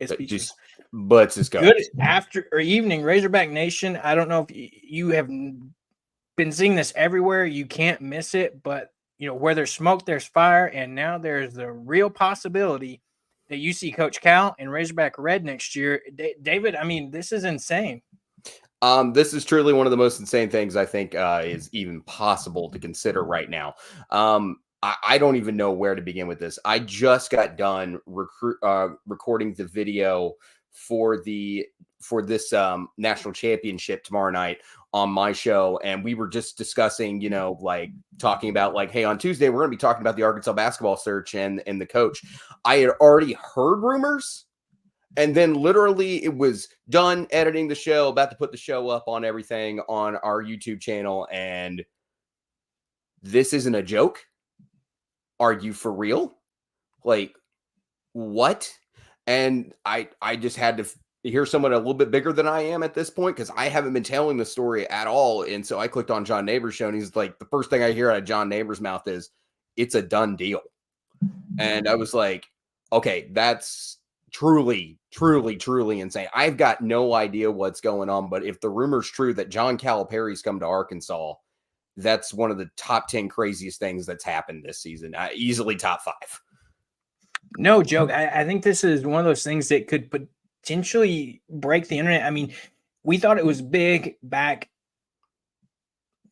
It's peachy. But it's just Good after or evening, Razorback Nation. I don't know if you have been seeing this everywhere. You can't miss it, but where there's smoke, there's fire, and now there's the real possibility that you see Coach Cal and Razorback Red next year. David, I mean, this is insane. This is truly one of the most insane things I think is even possible to consider right now. I don't even know where to begin with this. I just got done recording the video for this national championship tomorrow night on my show, and we were just discussing, talking about hey, on Tuesday we're going to be talking about the Arkansas basketball search and the coach. I had already heard rumors. And then literally it was done editing the show, about to put the show up on everything on our YouTube channel. And this isn't a joke. Are you for real? What? And I just had to hear someone a little bit bigger than I am at this point, because I haven't been telling the story at all. And so I clicked on John Neighbors' show, and he's like, the first thing I hear out of John Neighbors' mouth is, it's a done deal. And I was like, okay, that's truly, truly, truly insane. I've got no idea what's going on, but if the rumor's true that John Calipari's come to Arkansas, that's one of the top 10 craziest things that's happened this season. Easily top 5. No joke. I think this is one of those things that could potentially break the internet. I mean, we thought it was big back,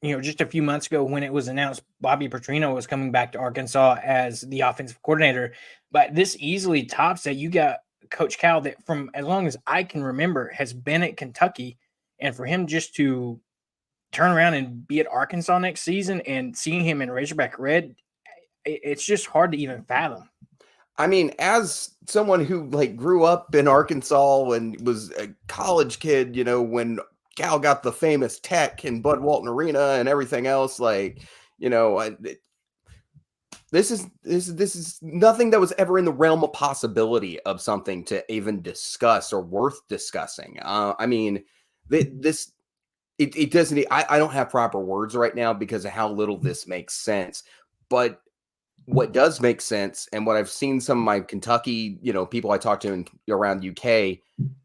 just a few months ago when it was announced Bobby Petrino was coming back to Arkansas as the offensive coordinator. But this easily tops that. You got Coach Cal that, from as long as I can remember, has been at Kentucky, and for him just to turn around and be at Arkansas next season and seeing him in Razorback Red, it's just hard to even fathom. I mean, as someone who grew up in Arkansas and was a college kid, when Cal got the famous Tech and Bud Walton Arena and everything else, this is nothing that was ever in the realm of possibility of something to even discuss or worth discussing. I mean, it doesn't. I don't have proper words right now because of how little this makes sense. But what does make sense, and what I've seen some of my Kentucky, people I talk to around UK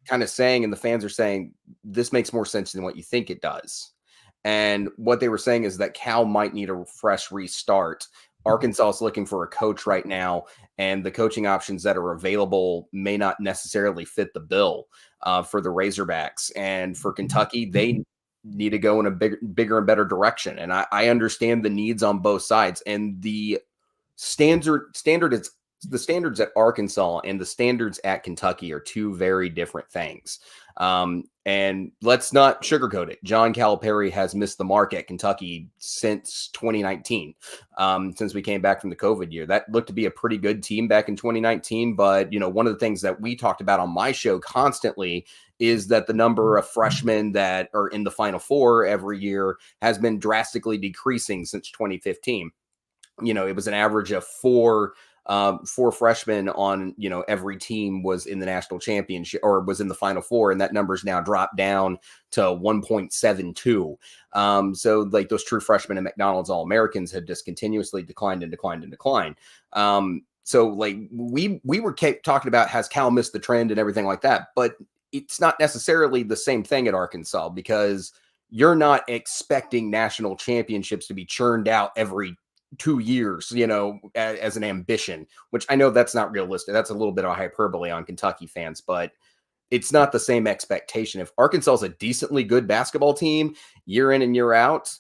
kind of saying, and the fans are saying, this makes more sense than what you think it does. And what they were saying is that Cal might need a fresh restart. Arkansas is looking for a coach right now, and the coaching options that are available may not necessarily fit the bill for the Razorbacks. And for Kentucky, they need to go in a bigger and better direction. And I understand the needs on both sides, and the standards at Arkansas and the standards at Kentucky are two very different things. And let's not sugarcoat it. John Calipari has missed the mark at Kentucky since 2019, since we came back from the COVID year. That looked to be a pretty good team back in 2019. But, one of the things that we talked about on my show constantly is that the number of freshmen that are in the Final Four every year has been drastically decreasing since 2015. It was an average of four freshmen on, every team was in the national championship or was in the Final Four, and that number's now dropped down to 1.72. So those true freshmen and McDonald's All-Americans have just continuously declined and declined and declined. So we were talking about, has Cal missed the trend and everything like that, but it's not necessarily the same thing at Arkansas, because you're not expecting national championships to be churned out every 2 years, as an ambition, which I know that's not realistic. That's a little bit of hyperbole on Kentucky fans, but it's not the same expectation. If Arkansas is a decently good basketball team year in and year out,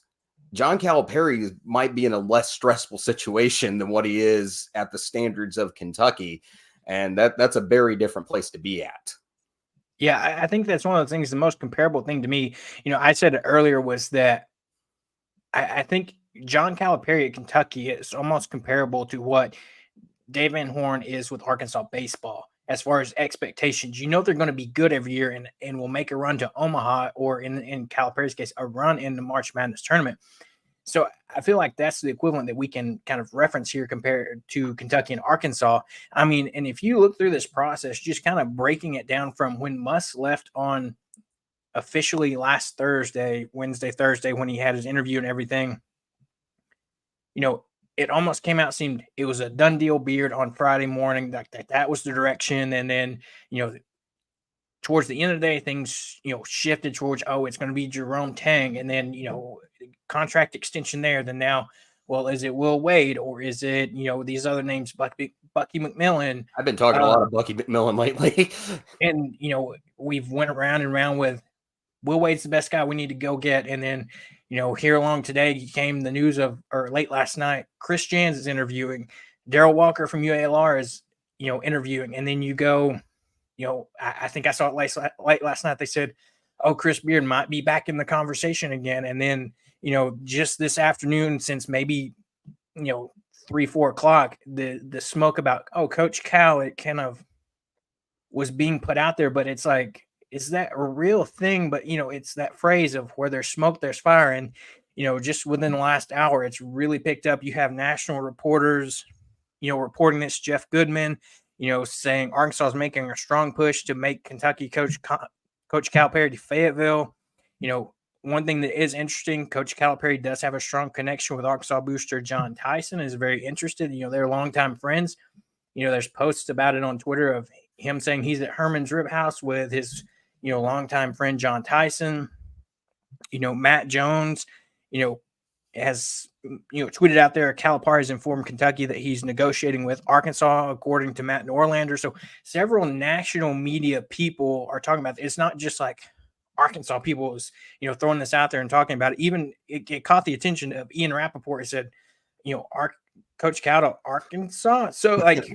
John Calipari might be in a less stressful situation than what he is at the standards of Kentucky. And that's a very different place to be at. Yeah, I think that's one of the things, the most comparable thing to me, I said it earlier, was that I think John Calipari at Kentucky is almost comparable to what Dave Van Horn is with Arkansas baseball as far as expectations. They're going to be good every year and will make a run to Omaha, or in Calipari's case, a run in the March Madness tournament. So I feel like that's the equivalent that we can kind of reference here compared to Kentucky and Arkansas. I mean, and if you look through this process, just kind of breaking it down from when Muss left on officially last Wednesday, Thursday, when he had his interview and everything, it almost came out, seemed it was a done deal beard on Friday morning. That was the direction. And then, towards the end of the day, things, shifted towards, oh, it's going to be Jerome Tang, and then, contract extension there. Then now, well, is it Will Wade, or is it, these other names, Bucky McMillan? I've been talking a lot of Bucky McMillan lately. And, we've went around and around with Will Wade's the best guy we need to go get. And then, here along today came the news or late last night, Chris Jans is interviewing, Darrell Walker from UALR is, interviewing. And then you go, I think I saw it late last night. They said, oh, Chris Beard might be back in the conversation again. And then, just this afternoon, since maybe, 3-4 o'clock, the smoke about, oh, Coach Cal, it kind of was being put out there, but it's like, is that a real thing? But, it's that phrase of where there's smoke, there's fire. And, just within the last hour, it's really picked up. You have national reporters, reporting this. Jeff Goodman, saying Arkansas is making a strong push to make Kentucky Coach Calipari to Fayetteville. One thing that is interesting, Coach Calipari does have a strong connection with Arkansas booster John Tyson, is very interested. They're longtime friends. There's posts about it on Twitter of him saying he's at Herman's Rib House with his, longtime friend John Tyson. Matt Jones, has, tweeted out there, Calipari's informed Kentucky that he's negotiating with Arkansas, according to Matt Norlander. So several national media people are talking about it. It's not just like Arkansas people is, throwing this out there and talking about it. Even it caught the attention of Ian Rappaport. He said, Coach Cal to Arkansas. So like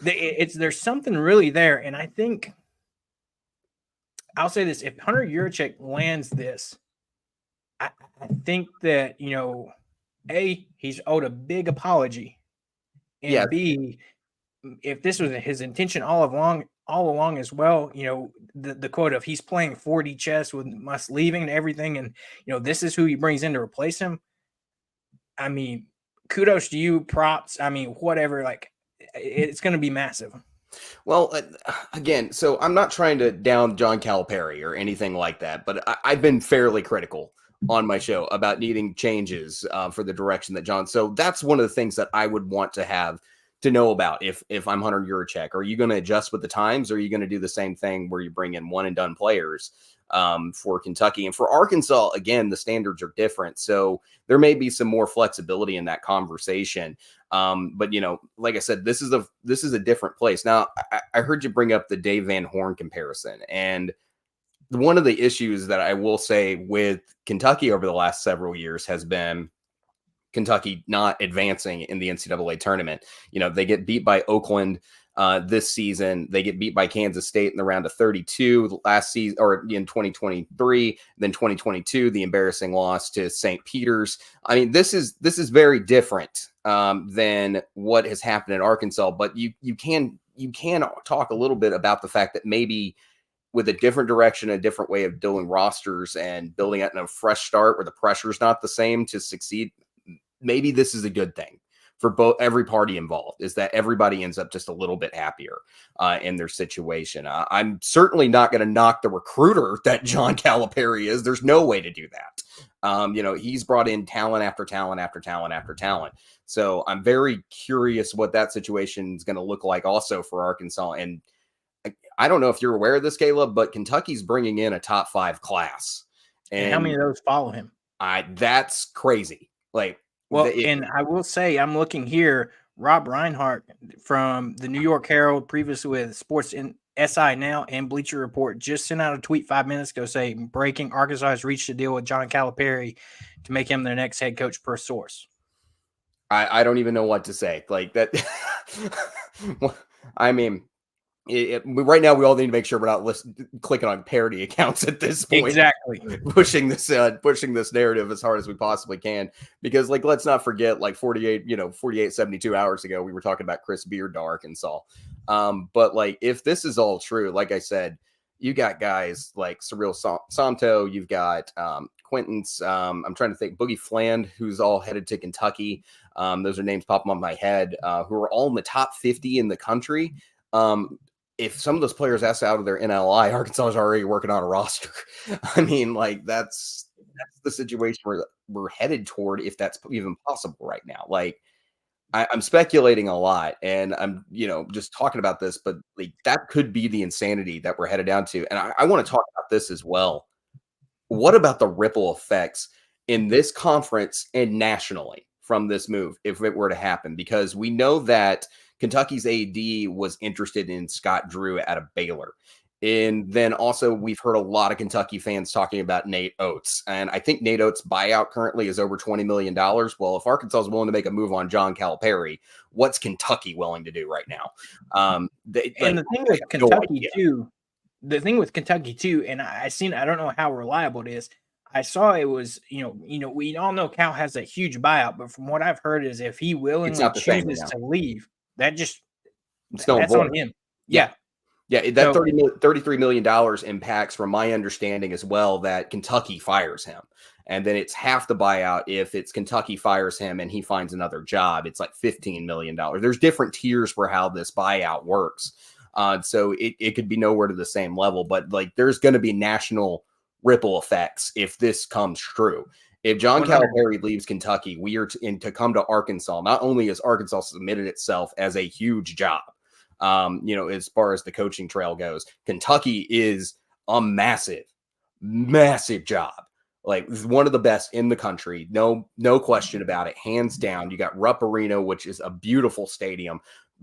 there's something really there. And I think I'll say this, if Hunter Yurachek lands this, I think that, A, he's owed a big apology. And yeah. B, if this was his intention all along as well, the quote of he's playing 4D chess with us leaving and everything, and this is who he brings in to replace him. I mean, kudos to you, props. I mean, whatever, like it's going to be massive. Well, again, so I'm not trying to down John Calipari or anything like that, but I've been fairly critical on my show about needing changes for the direction that John. So that's one of the things that I would want to have to know about if I'm Hunter Yurachek. Are you going to adjust with the times, or are you going to do the same thing where you bring in one and done players for Kentucky? And for Arkansas, again, the standards are different. So there may be some more flexibility in that conversation. But like I said, this is a different place. Now, I heard you bring up the Dave Van Horn comparison, and one of the issues that I will say with Kentucky over the last several years has been Kentucky not advancing in the NCAA tournament. They get beat by Oakland this season. They get beat by Kansas State in the round of 32 last season, or in 2023. Then 2022, the embarrassing loss to St. Peter's. I mean, this is very different than what has happened in Arkansas. But you can talk a little bit about the fact that maybe with a different direction, a different way of doing rosters and building out in a fresh start where the pressure is not the same to succeed, maybe this is a good thing for every party involved, is that everybody ends up just a little bit happier in their situation. I'm certainly not going to knock the recruiter that John Calipari is. There's no way to do that. He's brought in talent after talent after talent after talent. So I'm very curious what that situation is going to look like also for Arkansas. And I don't know if you're aware of this, Caleb, but Kentucky's bringing in a top 5 class. And how many of those follow him? That's crazy. And I will say, I'm looking here, Rob Reinhart from the New York Herald, previously with Sports in SI Now and Bleacher Report, just sent out a tweet 5 minutes ago saying, breaking, Arkansas has reached a deal with John Calipari to make him their next head coach per source. I don't even know what to say. Like that. I mean, right now we all need to make sure we're not clicking on parody accounts at this point. Exactly. Pushing this narrative as hard as we possibly can, because let's not forget 72 hours ago, we were talking about Chris Beard to Arkansas. But if this is all true, like I said, you got guys like Cyril Santo, you've got Quentin's, I'm trying to think, Boogie Fland, who's all headed to Kentucky. Those are names popping on my head, who are all in the top 50 in the country. If some of those players asked out of their NLI, Arkansas is already working on a roster. I mean, that's the situation where we're headed toward, if that's even possible right now. I'm speculating a lot, and I'm just talking about this, but like that could be the insanity that we're headed down to. And I want to talk about this as well. What about the ripple effects in this conference and nationally from this move if it were to happen? Because we know that Kentucky's AD was interested in Scott Drew out of Baylor. And then also, we've heard a lot of Kentucky fans talking about Nate Oates. And I think Nate Oates' buyout currently is over $20 million. Well, if Arkansas is willing to make a move on John Calipari, what's Kentucky willing to do right now? And the thing with Kentucky too, and I don't know how reliable it is. I saw it was, we all know Cal has a huge buyout, but from what I've heard is if he willingly chooses to leave, that's on him. Yeah. Yeah, that $33 million impacts, from my understanding as well, that Kentucky fires him. And then it's half the buyout if it's Kentucky fires him and he finds another job. It's like $15 million. There's different tiers for how this buyout works. So it could be nowhere to the same level, but like there's going to be national ripple effects if this comes true. If John Calipari leaves Kentucky, we are to come to Arkansas. Not only has Arkansas submitted itself as a huge job, as far as the coaching trail goes, Kentucky is a massive, massive job. Like one of the best in the country. No question about it. Hands down. You got Rupp Arena, which is a beautiful stadium.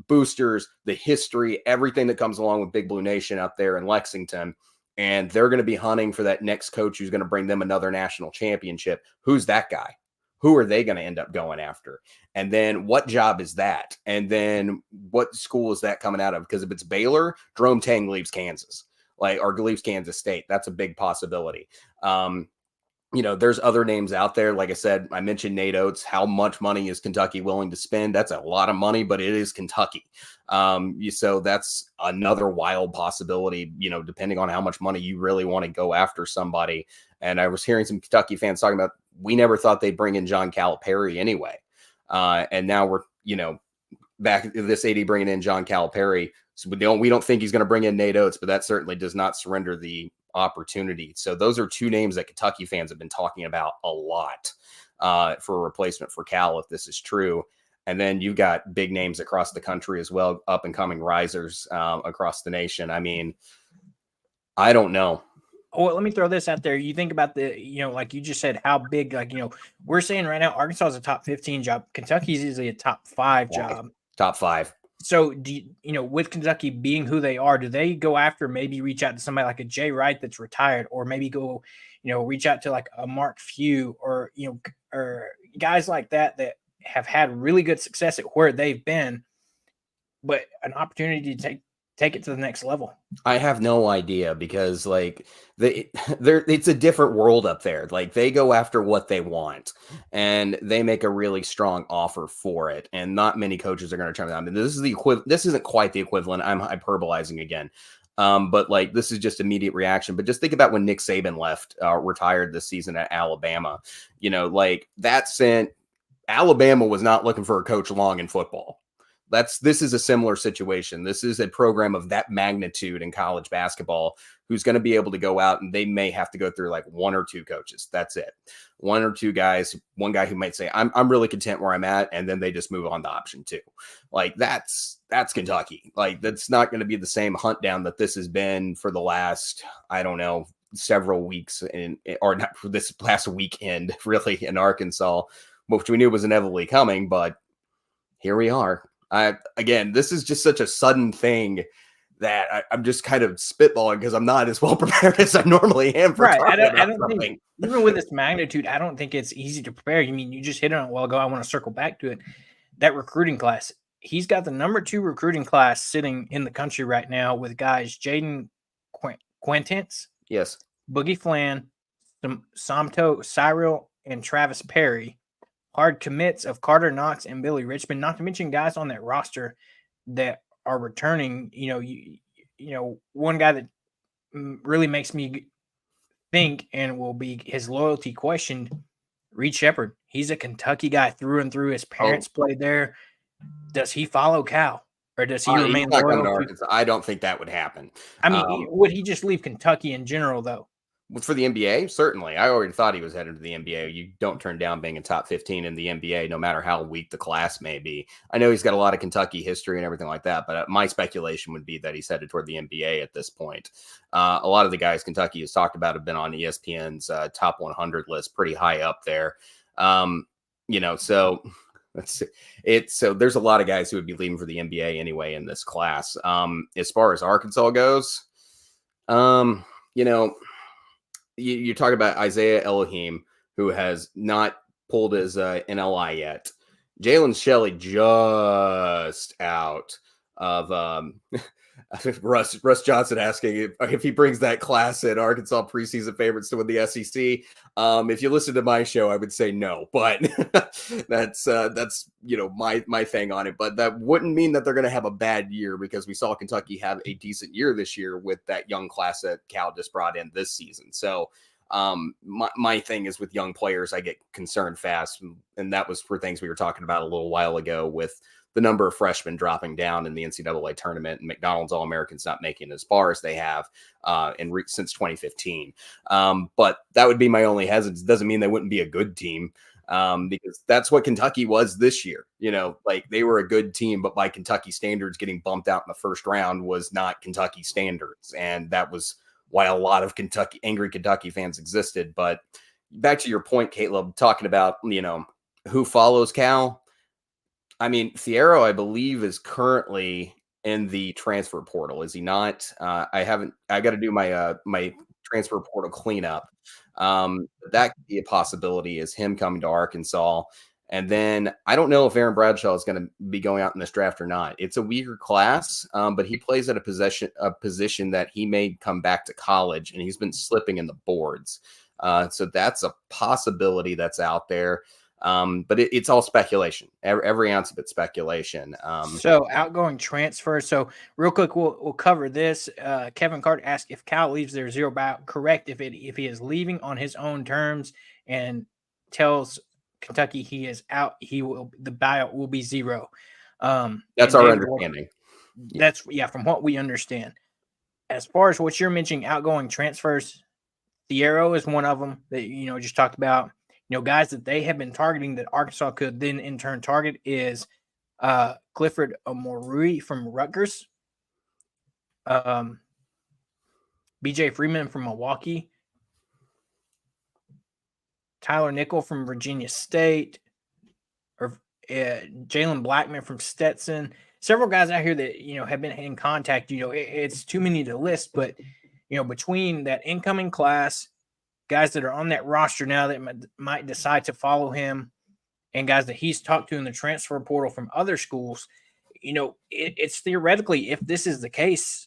Boosters, the history, everything that comes along with Big Blue Nation out there in Lexington. And they're going to be hunting for that next coach who's going to bring them another national championship. Who's that guy? Who are they going to end up going after? And then what job is that? And then what school is that coming out of? Because if it's Baylor, Jerome Tang leaves Kansas, or leaves Kansas State. That's a big possibility. There's other names out there. Like I said, I mentioned Nate Oates. How much money is Kentucky willing to spend? That's a lot of money, but it is Kentucky. So that's another wild possibility, depending on how much money you really want to go after somebody. And I was hearing some Kentucky fans talking about, we never thought they'd bring in John Calipari anyway. And now we're, back to this AD bringing in John Calipari. So we don't think he's going to bring in Nate Oates, but that certainly does not surrender the opportunity. So those are two names that Kentucky fans have been talking about a lot for a replacement for Cal, if this is true. And then you've got big names across the country as well, up and coming risers across the nation. I mean, I don't know. Well, let me throw this out there. You think about like you just said, how big, we're saying right now, Arkansas is a top 15 job. Kentucky's easily a top 5 job. Top 5. So, with Kentucky being who they are, do they go after, maybe reach out to somebody like a Jay Wright that's retired, or maybe go, reach out to like a Mark Few, or, or guys like that have had really good success at where they've been, but an opportunity to take it to the next level? I have no idea, because it's a different world up there. Like they go after what they want and they make a really strong offer for it. And not many coaches are going to turn it down. I mean, this isn't quite the equivalent. I'm hyperbolizing again. But like, this is just immediate reaction. But just think about when Nick Saban retired this season at Alabama, like that sent Alabama was not looking for a coach long in football. This is a similar situation. This is a program of that magnitude in college basketball who's going to be able to go out, and they may have to go through like 1 or 2 coaches. That's it. 1 or 2 guys, one guy who might say, I'm really content where I'm at. And then they just move on to option 2. Like that's Kentucky. Like that's not going to be the same hunt down that this has been for the last, I don't know, several weeks or not for this last weekend really in Arkansas, which we knew was inevitably coming, but here we are. Again, this is just such a sudden thing that I'm just kind of spitballing because I'm not as well prepared as I normally am. I don't think, even with this magnitude, I don't think it's easy to prepare. You mean, you just hit on it a while ago. I want to circle back to it. That recruiting class, he's got the number 2 recruiting class sitting in the country right now with guys Jaden Quintance, yes, Boogie Flan, Samto Cyril, and Travis Perry. Hard commits of Carter Knox and Billy Richmond, not to mention guys on that roster that are returning. One guy that really makes me think and will be his loyalty questioned, Reed Shepherd. He's a Kentucky guy through and through. His parents played there. Does he follow Cal, or does he remain loyal to Arkansas? I don't think that would happen. I mean, would he just leave Kentucky in general, though? For the NBA, certainly. I already thought he was headed to the NBA. You don't turn down being in top 15 in the NBA, no matter how weak the class may be. I know he's got a lot of Kentucky history and everything like that, but my speculation would be that he's headed toward the NBA at this point. A lot of the guys Kentucky has talked about have been on ESPN's top 100 list, pretty high up there. So so there's a lot of guys who would be leaving for the NBA anyway in this class. As far as Arkansas goes, you talk about Isaiah Elohim, who has not pulled his NLI yet. Jalen Shelley just out of Russ Johnson asking if he brings that class in Arkansas preseason favorites to win the SEC. If you listen to my show, I would say no, but that's my thing on it. But that wouldn't mean that they're going to have a bad year, because we saw Kentucky have a decent year this year with that young class that Cal just brought in this season. So my thing is with young players, I get concerned fast, and that was for things we were talking about a little while ago with the number of freshmen dropping down in the NCAA tournament and McDonald's All-Americans not making as far as they have since 2015. But that would be my only hesitance. Doesn't mean they wouldn't be a good team, because that's what Kentucky was this year. Like they were a good team, but by Kentucky standards, getting bumped out in the first round was not Kentucky standards. And that was why a lot of angry Kentucky fans existed. But back to your point, Caleb, talking about, who follows Cal. I mean, Fierro, I believe, is currently in the transfer portal. Is he not? I got to do my transfer portal cleanup. That could be a possibility, is him coming to Arkansas. And then I don't know if Aaron Bradshaw is going to be going out in this draft or not. It's a weaker class, but he plays at a position that he may come back to college, and he's been slipping in the boards. So that's a possibility that's out there. But it's all speculation. Every ounce of it's speculation. So outgoing transfer. So real quick, we'll cover this. Kevin Carter asked if Cal leaves their zero buyout. Correct. If he is leaving on his own terms and tells Kentucky he is out, the buyout will be zero. That's our understanding. That's from what we understand. As far as what you're mentioning, outgoing transfers, Fierro is one of them that just talked about. Guys that they have been targeting that Arkansas could then in turn target is Clifford Omorui from Rutgers, BJ Freeman from Milwaukee, Tyler Nickel from Virginia State, or Jalen Blackman from Stetson. Several guys out here that have been in contact. It's too many to list, but between that incoming class, guys that are on that roster now that might decide to follow him, and guys that he's talked to in the transfer portal from other schools, it's theoretically, if this is the case,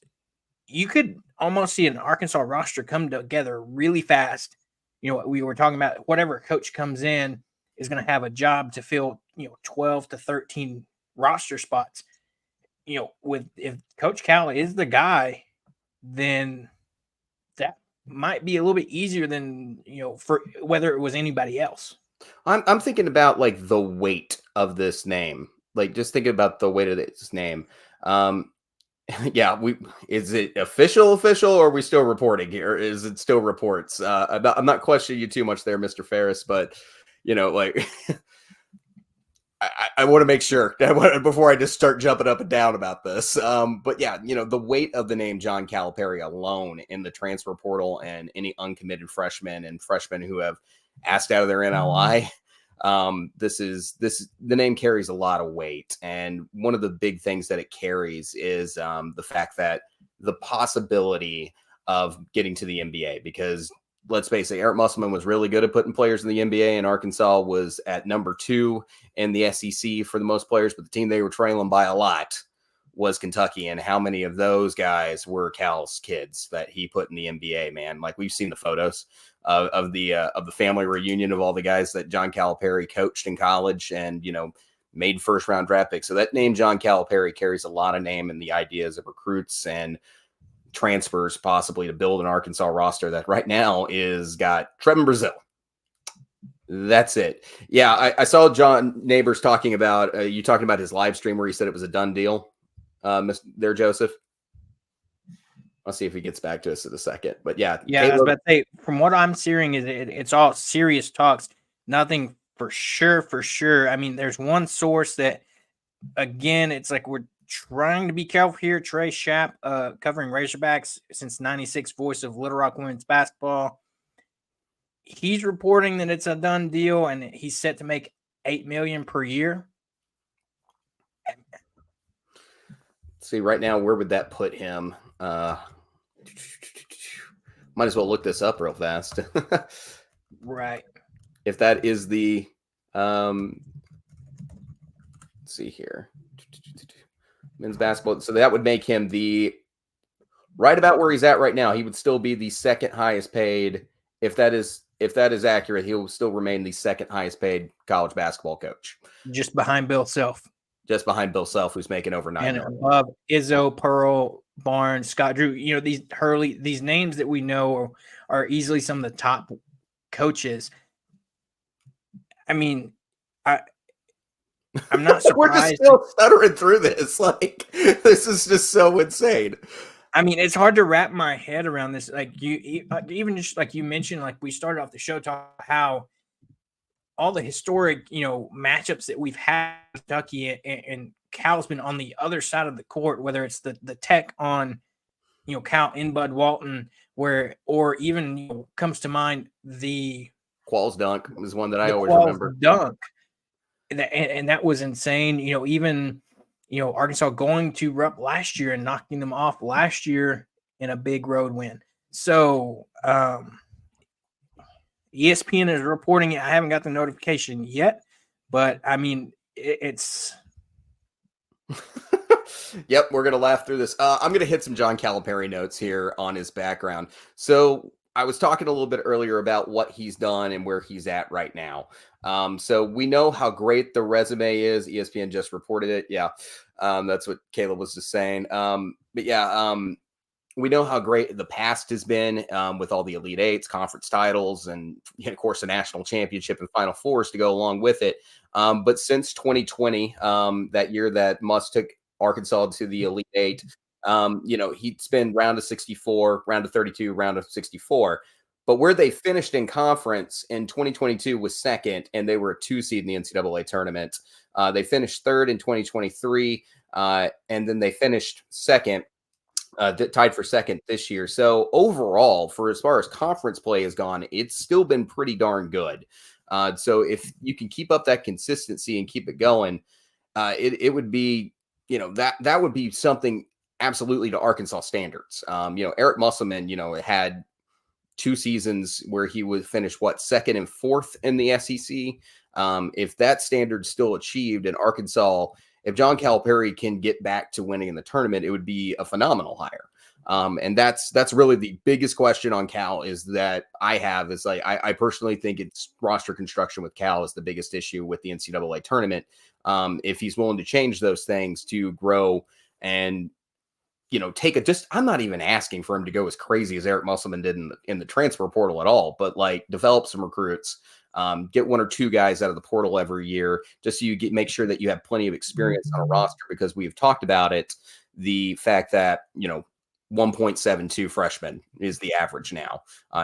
you could almost see an Arkansas roster come together really fast. We were talking about whatever coach comes in is going to have a job to fill, 12 to 13 roster spots. If Coach Cal is the guy, then that might be a little bit easier than for whether it was anybody else. I'm thinking about like the weight of this name. Like just thinking about the weight of this name. Is it official, or are we still reporting here? Is it still reports? I'm not questioning you too much there, Mr. Ferris, but I want to make sure before I just start jumping up and down about this. But yeah, the weight of the name John Calipari alone in the transfer portal and any uncommitted freshmen and freshmen who have asked out of their NLI, the name carries a lot of weight. And one of the big things that it carries is the fact that the possibility of getting to the NBA, because let's face it, Eric Musselman was really good at putting players in the NBA, and Arkansas was at number 2 in the SEC for the most players, but the team they were trailing by a lot was Kentucky. And how many of those guys were Cal's kids that he put in the NBA, man? Like we've seen the photos of the family reunion of all the guys that John Calipari coached in college and, made first round draft picks. So that name John Calipari carries a lot of name in the ideas of recruits and transfers possibly to build an Arkansas roster that right now is got Trevin Brazil. That's it. Yeah, I saw John Neighbors talking about you talking about his live stream where he said it was a done deal. There, Joseph. I'll see if he gets back to us in a second. But yeah, Yeah, I was Caleb. about to say, from what I'm hearing, is it's all serious talks. Nothing for sure, for sure. I mean, there's one source that, again, it's like we're trying to be careful here. Trey Schapp, covering Razorbacks since '96, voice of Little Rock women's basketball. He's reporting that it's a done deal, and he's set to make $8 million per year. See, right now, where would that put him? Might as well look this up real fast. Right. If that is the, let's see here, men's basketball. So that would make him the right about where he's at right now. He would still be the second highest paid. If that is accurate, he will still remain the second highest paid college basketball coach, Just behind Bill Self. just behind Bill Self, who's making over $9 million. Above Izzo, Pearl, Barnes, Scott Drew. You know, these Hurley, these names that we know are easily some of the top coaches. I mean, I'm not surprised. We're just still stuttering through this. Like, this is just so insane. I mean, it's hard to wrap my head around this. Like, you even just like you mentioned, like we started off the show talking how all the historic, you know, matchups that we've had with Kentucky and Cal's been on the other side of the court, whether it's the Tech on, you know, Cal in Bud Walton, where, or even, you know, comes to mind the Qualls dunk is one that I always remember. Dunk, and that was insane. You know, even, you know, Arkansas going to Rupp last year and knocking them off last year in a big road win. So ESPN is reporting it. I haven't got the notification yet, but I mean, it's. Yep, we're going to laugh through this. I'm going to hit some John Calipari notes here on his background. So I was talking a little bit earlier about what he's done and where he's at right now. So we know how great the resume is. ESPN just reported it. Yeah, that's what Caleb was just saying. But yeah, we know how great the past has been with all the Elite Eights, conference titles, and of course, a national championship and Final Fours to go along with it. But since 2020, that year that Muss took Arkansas to the Elite Eight, you know, he's been round of 64, round of 32, round of 64. But where they finished in conference in 2022 was second, and they were a 2 seed in the NCAA tournament. They finished third in 2023, and then they finished second. Tied for second this year. So overall, for as far as conference play has gone, it's still been pretty darn good. So if you can keep up that consistency and keep it going, it would be, you know, that would be something absolutely to Arkansas standards. You know, Eric Musselman, you know, had 2 seasons where he would finish second and fourth in the SEC. If that standard's still achieved in Arkansas, if John Calipari can get back to winning in the tournament, it would be a phenomenal hire. And that's really the biggest question on Cal is that I have is like, I personally think it's roster construction with Cal is the biggest issue with the NCAA tournament. If he's willing to change those things to grow and, you know, I'm not even asking for him to go as crazy as Eric Musselman did in the transfer portal at all, but like develop some recruits, get 1 or 2 guys out of the portal every year, just so you make sure that you have plenty of experience on a roster, because we've talked about it, the fact that, you know, 1.72 freshmen is the average now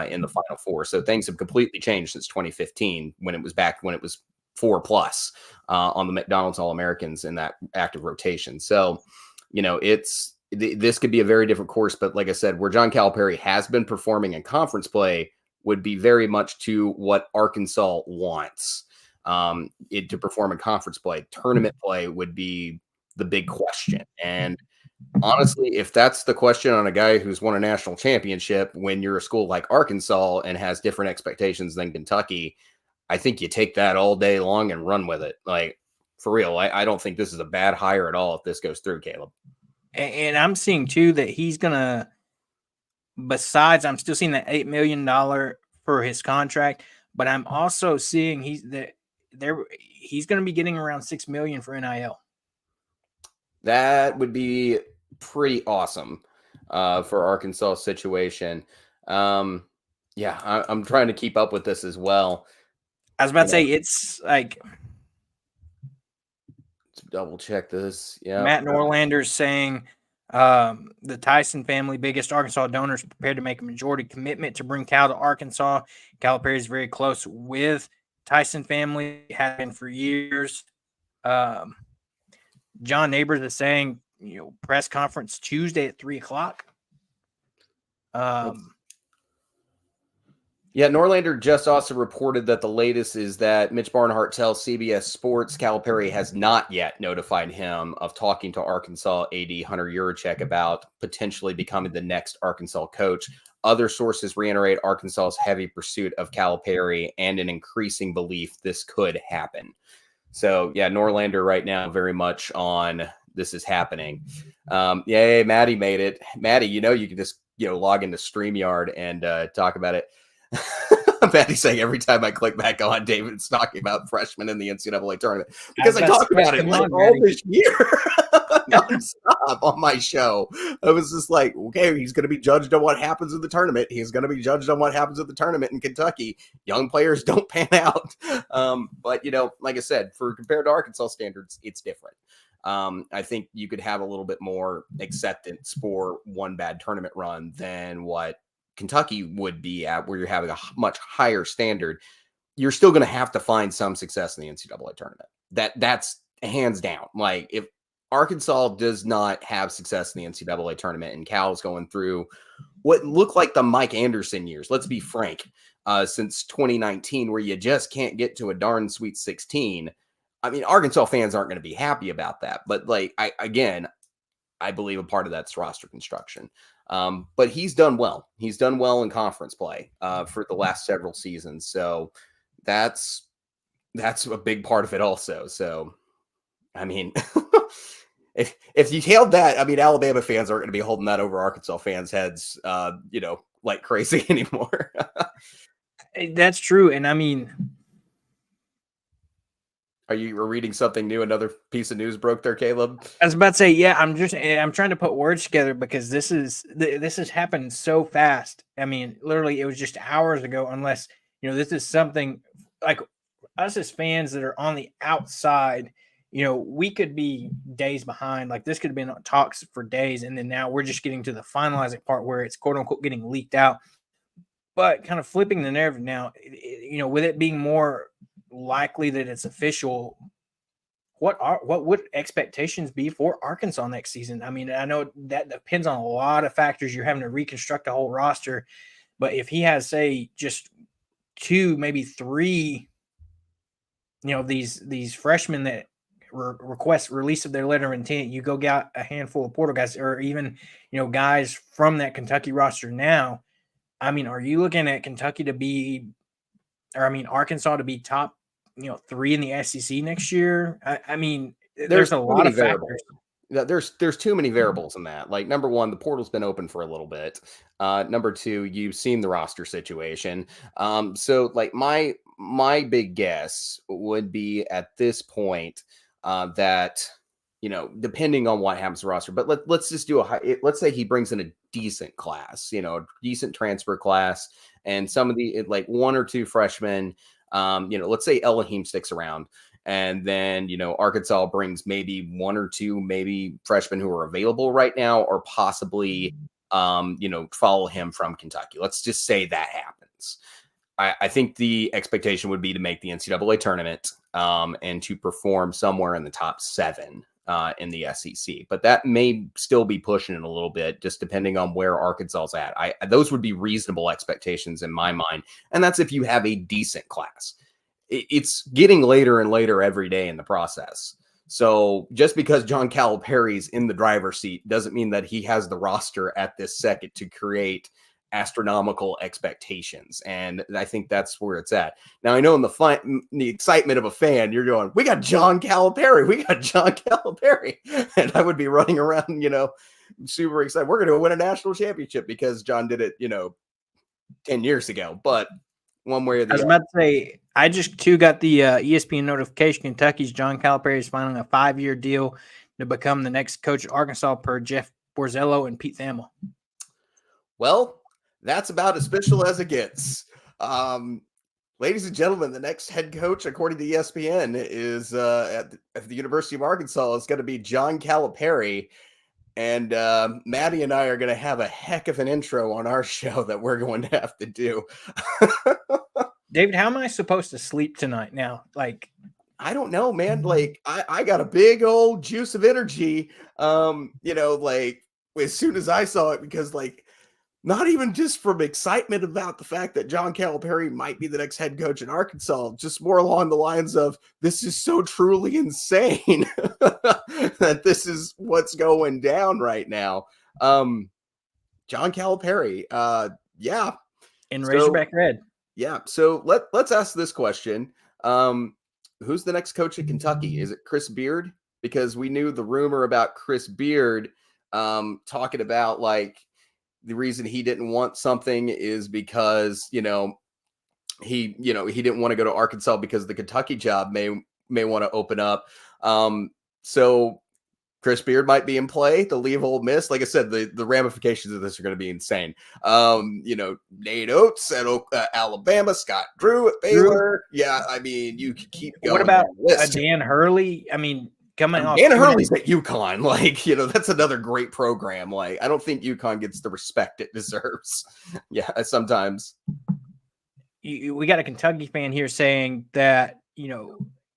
in the Final Four. So things have completely changed since 2015 when it was 4+ on the McDonald's All-Americans in that active rotation. So, you know, this could be a very different course, but like I said, where John Calipari has been performing in conference play would be very much to what Arkansas wants it to perform in conference play. Tournament play would be the big question. And honestly, if that's the question on a guy who's won a national championship when you're a school like Arkansas and has different expectations than Kentucky, I think you take that all day long and run with it. Like, for real, I don't think this is a bad hire at all if this goes through, Caleb. And I'm seeing too that he's gonna. Besides, I'm still seeing that $8 million for his contract, but I'm also seeing he's going to be getting around $6 million for NIL. That would be pretty awesome for Arkansas situation. Yeah, I'm trying to keep up with this as well. I was about to say, it's like, let's double check this. Yeah, Matt Norlander's saying The Tyson family, biggest Arkansas donors, prepared to make a majority commitment to bring Cal to Arkansas. Calipari is very close with Tyson family, has been for years. Um, John Neighbors is saying, press conference Tuesday at 3:00. Yeah, Norlander just also reported that the latest is that Mitch Barnhart tells CBS Sports Calipari has not yet notified him of talking to Arkansas AD Hunter Yurachek about potentially becoming the next Arkansas coach. Other sources reiterate Arkansas's heavy pursuit of Calipari and an increasing belief this could happen. So, yeah, Norlander right now very much on this is happening. Yay, Maddie made it. Maddie, you can just, log into StreamYard and talk about it. Maddie's saying every time I click back on, David's talking about freshmen in the NCAA tournament because I talked about it like all this year nonstop on my show. I was just like, okay, he's going to be judged on what happens in the tournament. He's going to be judged on what happens at the tournament in Kentucky. Young players don't pan out. But, like I said, compared to Arkansas standards, it's different. I think you could have a little bit more acceptance for one bad tournament run than what Kentucky would be at, where you're having a much higher standard. You're still going to have to find some success in the NCAA tournament. That's hands down. Like, if Arkansas does not have success in the NCAA tournament and Cal's going through what looked like the Mike Anderson years, let's be frank, since 2019, where you just can't get to a darn Sweet 16. I mean, Arkansas fans aren't going to be happy about that. But I believe a part of that's roster construction. But he's done well. He's done well in conference play for the last several seasons. So that's a big part of it also. So, I mean, if you hailed that, I mean, Alabama fans aren't going to be holding that over Arkansas fans' heads, like crazy anymore. That's true. And I mean, Are you reading something new? Another piece of news broke there, Caleb? I was about to say, yeah, I'm trying to put words together because this has happened so fast. I mean, literally, it was just hours ago. Unless this is something like us as fans that are on the outside. We could be days behind. Like, this could have been talks for days, and then now we're just getting to the finalizing part where it's quote unquote getting leaked out. But kind of flipping the narrative now, with it being more likely that it's official, what would expectations be for Arkansas next season? I mean, I know that depends on a lot of factors. You're having to reconstruct a whole roster, but if he has, say, just 2, maybe 3, these freshmen that request release of their letter of intent, you go get a handful of portal guys, or even guys from that Kentucky roster now. I mean, are you looking at Kentucky to be, or I mean, Arkansas to be top, 3 in the SEC next year? I mean, there's a lot of factors. There's too many variables in that. Like, number one, the portal's been open for a little bit. Number two, you've seen the roster situation. So like my big guess would be at this point that depending on what happens to the roster, but let's just do let's say he brings in a decent class, a decent transfer class, and some of the like 1 or 2 freshmen, let's say Elohim sticks around, and then Arkansas brings maybe 1 or 2 maybe freshmen who are available right now, or possibly follow him from Kentucky. Let's just say that happens. I think the expectation would be to make the NCAA tournament and to perform somewhere in the top 7 in the SEC, but that may still be pushing it a little bit, just depending on where Arkansas's at. Those would be reasonable expectations in my mind, and that's if you have a decent class. It's getting later and later every day in the process. So just because John Calipari's in the driver's seat doesn't mean that he has the roster at this second to create astronomical expectations. And I think that's where it's at. Now, I know in the excitement of a fan, you're going, we got John Calipari. We got John Calipari. And I would be running around, super excited. We're going to win a national championship because John did it, 10 years ago. But one way or the other. I was about to say, I just got the ESPN notification. Kentucky's John Calipari is signing a 5-year deal to become the next coach at Arkansas per Jeff Borzello and Pete Thamel. Well, that's about as official as it gets. Ladies and gentlemen, the next head coach, according to ESPN, is at the University of Arkansas is going to be John Calipari. And Maddie and I are going to have a heck of an intro on our show that we're going to have to do. David, how am I supposed to sleep tonight now? Like, I don't know, man. Like, I got a big old juice of energy, like as soon as I saw it, because like, not even just from excitement about the fact that John Calipari might be the next head coach in Arkansas, just more along the lines of this is so truly insane that this is what's going down right now. John Calipari, yeah. in So Razorback Red. yeah, so let's ask this question. Who's the next coach at Kentucky? Is it Chris Beard? Because we knew the rumor about Chris Beard talking about like the reason he didn't want something is because he didn't want to go to Arkansas because the Kentucky job may want to open up. So Chris Beard might be in play to leave Ole Miss. Like I said, the ramifications of this are going to be insane. Nate Oates at Alabama, Scott Drew at Baylor. Yeah, I mean, you could keep going. What about Dan Hurley? I mean, coming off Dan Hurley's at UConn. Like, that's another great program. Like, I don't think UConn gets the respect it deserves. Yeah, sometimes. We got a Kentucky fan here saying that,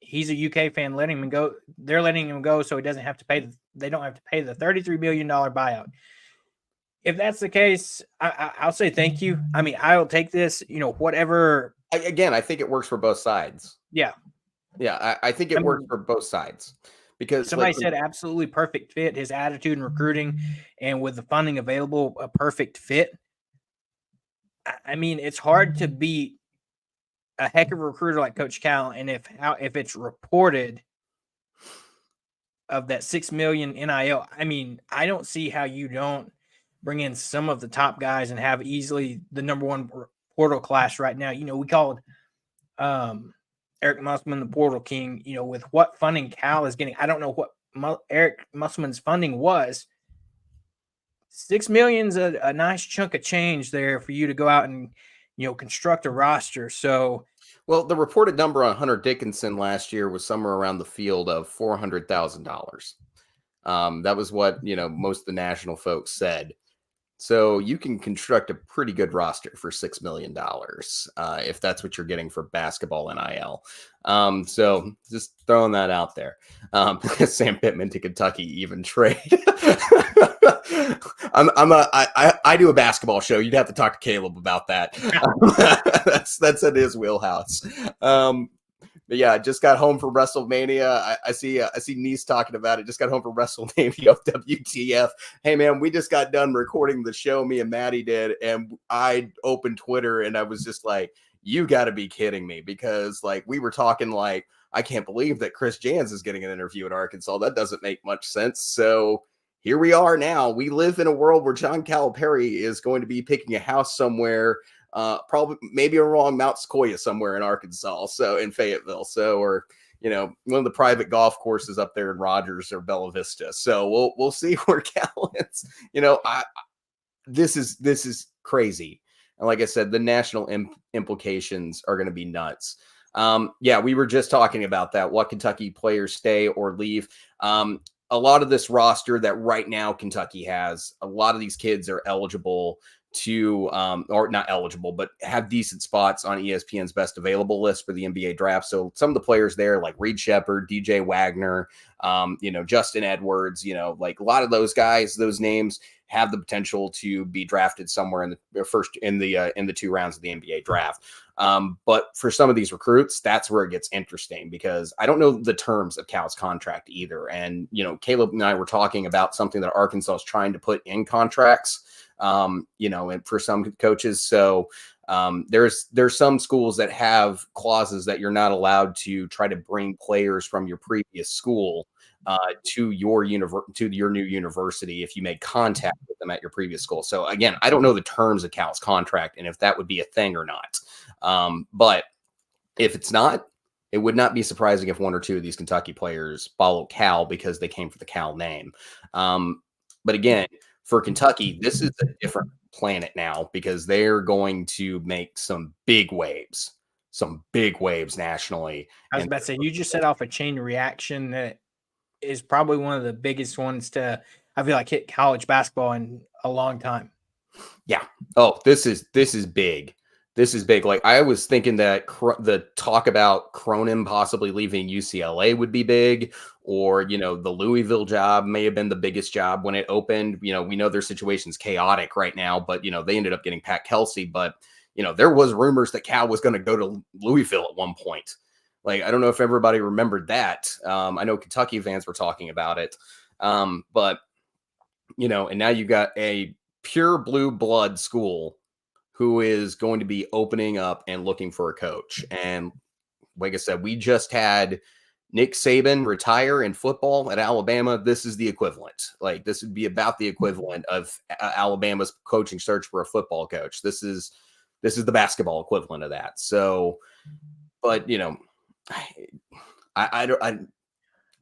he's a UK fan, letting him go. They're letting him go so he doesn't have to pay. They don't have to pay the $33 million buyout. If that's the case, I'll say thank you. I mean, I'll take this, whatever. Again, I think it works for both sides. Yeah. Yeah, I think it works for both sides. Because somebody said absolutely perfect fit, his attitude and recruiting, and with the funding available, a perfect fit. I mean, it's hard to beat a heck of a recruiter like Coach Cal, and if it's reported of that $6 million NIL, I mean, I don't see how you don't bring in some of the top guys and have easily the number one portal class right now. We called Eric Musselman the portal king. With what funding Cal is getting, I don't know what Eric Musselman's funding was. $6 million's a nice chunk of change there for you to go out and construct a roster. So, well, the reported number on Hunter Dickinson last year was somewhere around the field of $400,000. That was what most of the national folks said. So you can construct a pretty good roster for $6 million if that's what you're getting for basketball NIL. So just throwing that out there. Sam Pittman to Kentucky even trade. I do a basketball show. You'd have to talk to Caleb about that. That's in his wheelhouse. But yeah, I just got home from WrestleMania. I see Niece talking about it. Just got home from WrestleMania. WTF. Hey man, we just got done recording the show. Me and Maddie did, and I opened Twitter and I was just like, "You got to be kidding me!" Because like we were talking like, I can't believe that Chris Jans is getting an interview at Arkansas. That doesn't make much sense. So here we are now. We live in a world where John Calipari is going to be picking a house somewhere. Probably maybe along Mount Sequoia somewhere in Arkansas, so in Fayetteville, or one of the private golf courses up there in Rogers or Bella Vista. So we'll see where Cal is. This is crazy, and like I said, the national implications are going to be nuts. Yeah, we were just talking about that. What Kentucky players stay or leave? A lot of this roster that right now Kentucky has, a lot of these kids are eligible to or not eligible, but have decent spots on ESPN's best available list for the NBA draft. So some of the players there like Reed Shepard, DJ Wagner, Justin Edwards, like a lot of those guys, those names have the potential to be drafted somewhere in the 2 rounds of the NBA draft. But for some of these recruits, that's where it gets interesting because I don't know the terms of Cal's contract either. And, Caleb and I were talking about something that Arkansas is trying to put in contracts, and for some coaches. So there's some schools that have clauses that you're not allowed to try to bring players from your previous school to your new university if you made contact with them at your previous school. So again, I don't know the terms of Cal's contract and if that would be a thing or not. But if it's not, it would not be surprising if 1 or 2 of these Kentucky players follow Cal because they came for the Cal name. But again, for Kentucky, this is a different planet now because they're going to make some big waves nationally. I was about to say, you just set off a chain reaction that is probably one of the biggest ones to, I feel like hit college basketball in a long time. Yeah. Oh, this is big. This is big. Like I was thinking that the talk about Cronin possibly leaving UCLA would be big, or the Louisville job may have been the biggest job when it opened. We know their situation's chaotic right now, but they ended up getting Pat Kelsey. But there was rumors that Cal was going to go to Louisville at one point. Like I don't know if everybody remembered that. I know Kentucky fans were talking about it, but and now you got a pure blue blood school who is going to be opening up and looking for a coach. And like I said, we just had Nick Saban retire in football at Alabama. This is the equivalent. Like this would be about the equivalent of Alabama's coaching search for a football coach. This is the basketball equivalent of that. So, but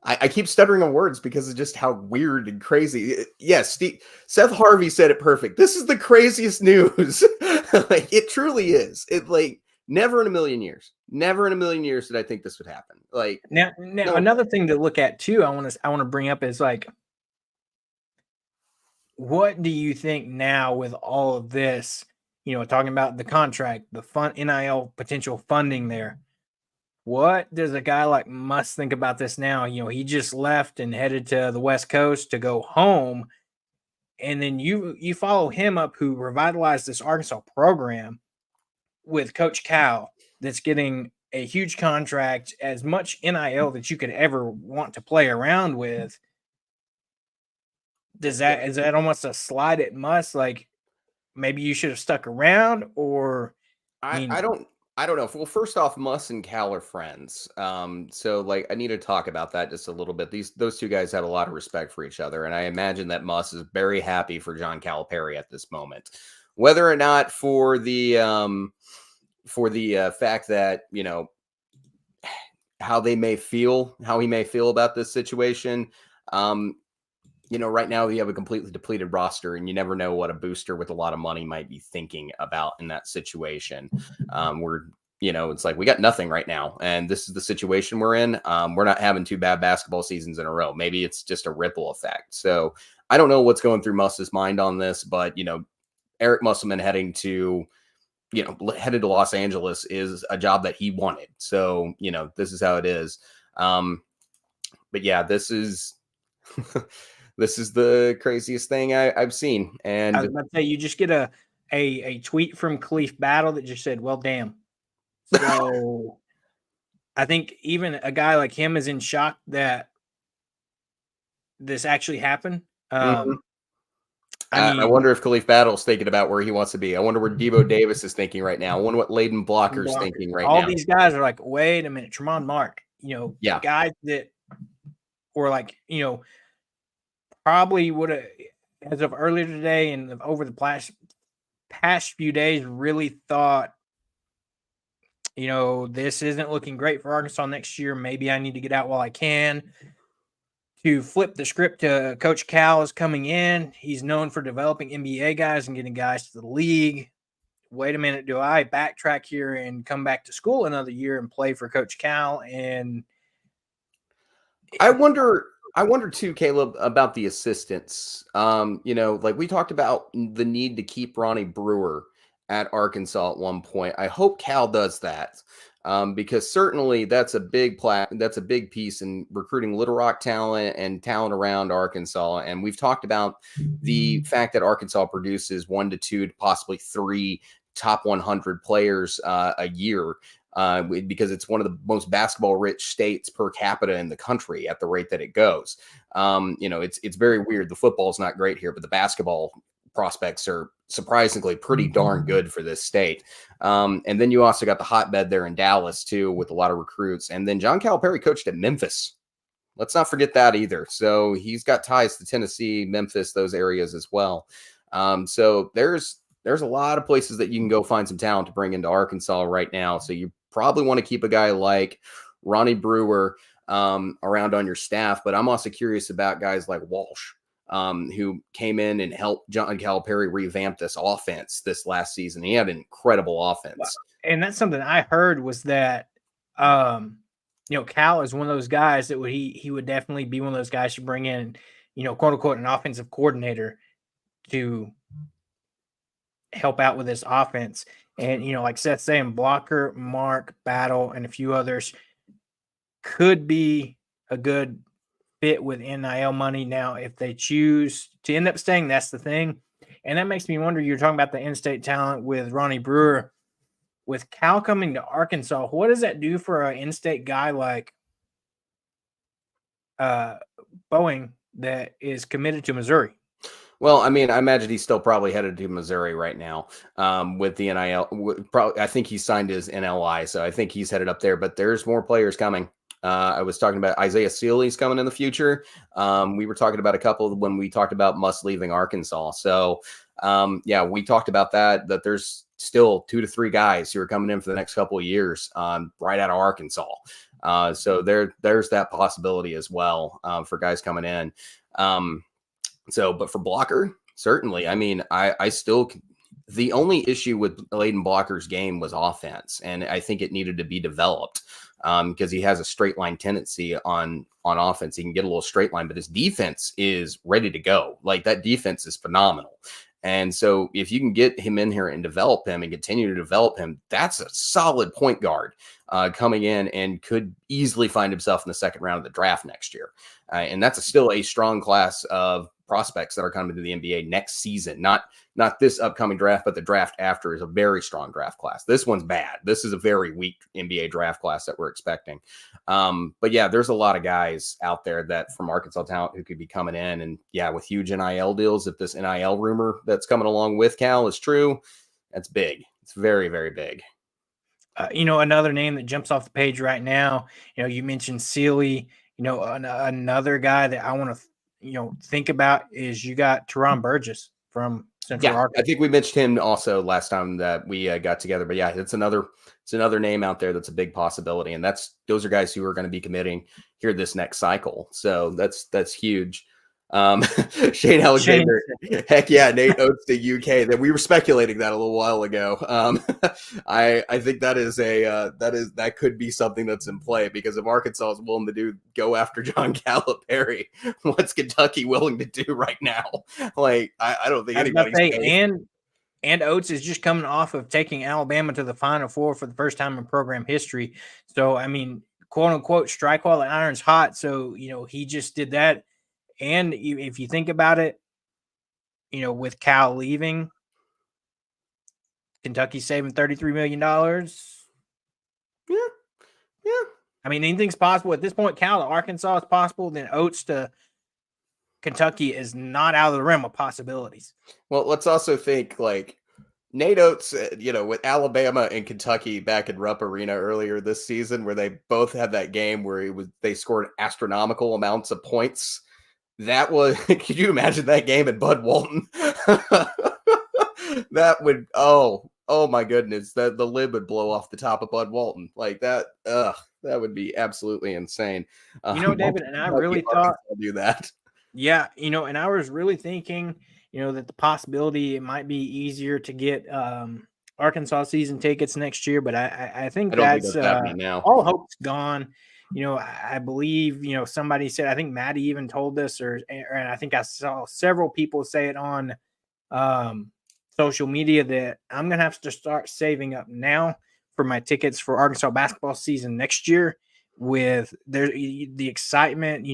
I keep stuttering on words because of just how weird and crazy. Yes, Seth Harvey said it perfect. This is the craziest news. Like it truly is. It like never in a million years did I think this would happen. Like now no. Another thing to look at too, I want to bring up is like, what do you think now with all of this? Talking about the contract, the NIL potential funding there. What does a guy like Muss think about this now? He just left and headed to the West Coast to go home. And then you follow him up, who revitalized this Arkansas program with Coach Cal, that's getting a huge contract, as much NIL that you could ever want to play around with. Is that almost a slide at Muss? Like maybe you should have stuck around, or I don't know. Well, first off, Muss and Cal are friends. So like I need to talk about that just a little bit. Those two guys have a lot of respect for each other, and I imagine that Muss is very happy for John Calipari at this moment. Whether or not for the fact that how he may feel about this situation. Right now we have a completely depleted roster, and you never know what a booster with a lot of money might be thinking about in that situation. It's like we got nothing right now, and this is the situation we're in. We're not having 2 bad basketball seasons in a row. Maybe it's just a ripple effect. So I don't know what's going through Muss's mind on this, but Eric Musselman headed to Los Angeles is a job that he wanted. So this is how it is. But yeah, this is. This is the craziest thing I've seen. And I was about to say, you just get a tweet from Khalif Battle that just said, "Well, damn." So I think even a guy like him is in shock that this actually happened. I mean, wonder if Khalif Battle's thinking about where he wants to be. I wonder where Devo Davis is thinking right now. I wonder what Layden Blocker's thinking right now. All these guys are like, wait a minute, Tremont Mark, yeah, guys that were like, probably would have, as of earlier today and over the past few days, really thought, this isn't looking great for Arkansas next year. Maybe I need to get out while I can. To flip the script to Coach Cal is coming in. He's known for developing NBA guys and getting guys to the league. Wait a minute, do I backtrack here and come back to school another year and play for Coach Cal? And I wonder too, Caleb, about the assistants. Like we talked about the need to keep Ronnie Brewer at Arkansas at one point. I hope Cal does that. Because certainly that's a big piece in recruiting Little Rock talent and talent around Arkansas. And we've talked about the fact that Arkansas produces 1 to 2 to possibly 3 top 100 players a year. Because it's one of the most basketball rich states per capita in the country at the rate that it goes. It's very weird. The football is not great here, but the basketball prospects are surprisingly pretty darn good for this state. And then you also got the hotbed there in Dallas too, with a lot of recruits. And then John Calipari coached at Memphis. Let's not forget that either. So he's got ties to Tennessee, Memphis, those areas as well. So there's a lot of places that you can go find some talent to bring into Arkansas right now. So you probably want to keep a guy like Ronnie Brewer around on your staff. But I'm also curious about guys like Walsh, who came in and helped John Calipari revamp this offense this last season. He had an incredible offense. And that's something I heard, was that, Cal is one of those guys that he would definitely be one of those guys to bring in. quote unquote, an offensive coordinator to help out with this offense. And, like Seth's saying, Blocker, Mark, Battle, and a few others could be a good fit with NIL money. Now, if they choose to end up staying, that's the thing. And that makes me wonder, you're talking about the in-state talent with Ronnie Brewer. With Cal coming to Arkansas, what does that do for an in-state guy like Boeing that is committed to Missouri? Well, I mean, I imagine he's still probably headed to Missouri right now with the NIL. Probably, I think he signed his NLI, so I think he's headed up there. But there's more players coming. I was talking about Isaiah Sealy's coming in the future. We were talking about a couple when we talked about Muss leaving Arkansas. So, yeah, we talked about that there's still 2 to 3 guys who are coming in for the next couple of years right out of Arkansas. So there's that possibility as well for guys coming in. But for Blocker, certainly. I mean, I still, the only issue with Layden Blocker's game was offense, and I think it needed to be developed because he has a straight line tendency on offense. He can get a little straight line, but his defense is ready to go. Like, that defense is phenomenal. And so if you can get him in here and develop him and continue to develop him, that's a solid point guard coming in and could easily find himself in the second round of the draft next year. And that's still a strong class of prospects that are coming to the NBA next season. Not this upcoming draft, but the draft after is a very strong draft class. This one's bad. This is a very weak NBA draft class that we're expecting. But yeah, there's a lot of guys out there that from Arkansas talent who could be coming in. And yeah, with huge NIL deals, if this NIL rumor that's coming along with Cal is true, that's big. It's very, very big. Another name that jumps off the page right now, you mentioned Sealy, another guy that I want to, think about is you got Teron Burgess from Central Arkansas. I think we mentioned him also last time that we got together, but yeah, it's another name out there that's a big possibility. And those are guys who are going to be committing here this next cycle. So that's huge. Shane Alexander, heck yeah, Nate Oates to UK. That we were speculating that a little while ago. I think that could be something that's in play, because if Arkansas is willing to go after John Calipari, what's Kentucky willing to do right now? Like, I don't think anybody's and Oates is just coming off of taking Alabama to the Final Four for the first time in program history. So I mean, quote unquote, strike while the iron's hot. So he just did that. And if you think about it, with Cal leaving, Kentucky saving $33 million. Yeah. I mean, anything's possible at this point. Cal to Arkansas is possible. Then Oates to Kentucky is not out of the realm of possibilities. Well, let's also think like Nate Oates, with Alabama and Kentucky back in Rupp Arena earlier this season, where they both had that game where they scored astronomical amounts of points. That was, could you imagine that game at Bud Walton? That would, oh my goodness, the lid would blow off the top of Bud Walton like that. That would be absolutely insane. David, and I really thought do that. Yeah, and I was really thinking, that the possibility it might be easier to get Arkansas season tickets next year, but I think that's now. All hope's gone. I believe, somebody said, I think Maddie even told us, and I think I saw several people say it on social media that I'm going to have to start saving up now for my tickets for Arkansas basketball season next year. With the excitement,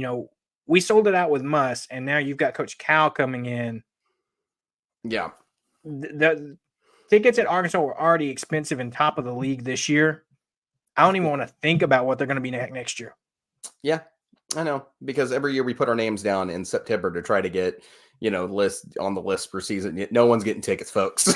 we sold it out with Muss, and now you've got Coach Cal coming in. Yeah. The tickets at Arkansas were already expensive and top of the league this year. I don't even want to think about what they're going to be next year. Yeah, I know, because every year we put our names down in September to try to get, list on the list for season. No one's getting tickets, folks.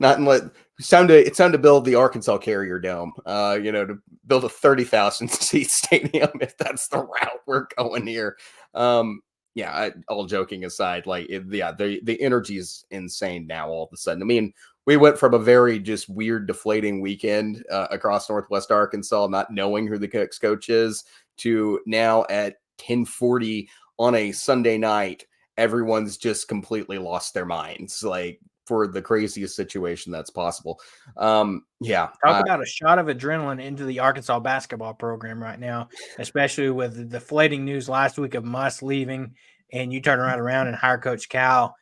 Not unless it's time to build the Arkansas Carrier Dome. To build a 30,000 seat stadium if that's the route we're going here. All joking aside, the energy is insane now. All of a sudden, I mean, we went from a very just weird, deflating weekend across Northwest Arkansas, not knowing who the coach is, to now at 10:40 on a Sunday night, everyone's just completely lost their minds, like, for the craziest situation that's possible. Talk about a shot of adrenaline into the Arkansas basketball program right now, especially with the deflating news last week of Muss leaving and you turn around and hire Coach Cal.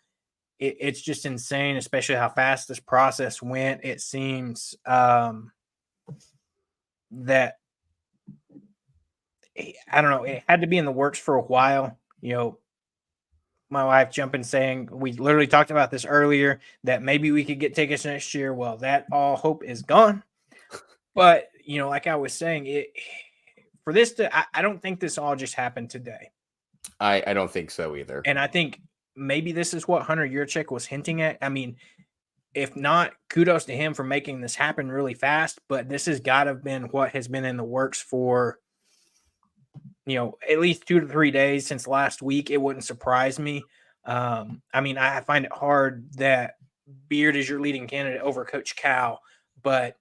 It's just insane, especially how fast this process went. It seems that I don't know. It had to be in the works for a while. My wife jumping saying we literally talked about this earlier that maybe we could get tickets next year. Well, that all hope is gone. But like I was saying, for this to, I don't think this all just happened today. I don't think so either. And I think maybe this is what Hunter Yurchek was hinting at. I mean, if not, kudos to him for making this happen really fast. But this has got to have been what has been in the works for at least 2 to 3 days since last week. It wouldn't surprise me. I mean, I find it hard that Beard is your leading candidate over Coach Cal, but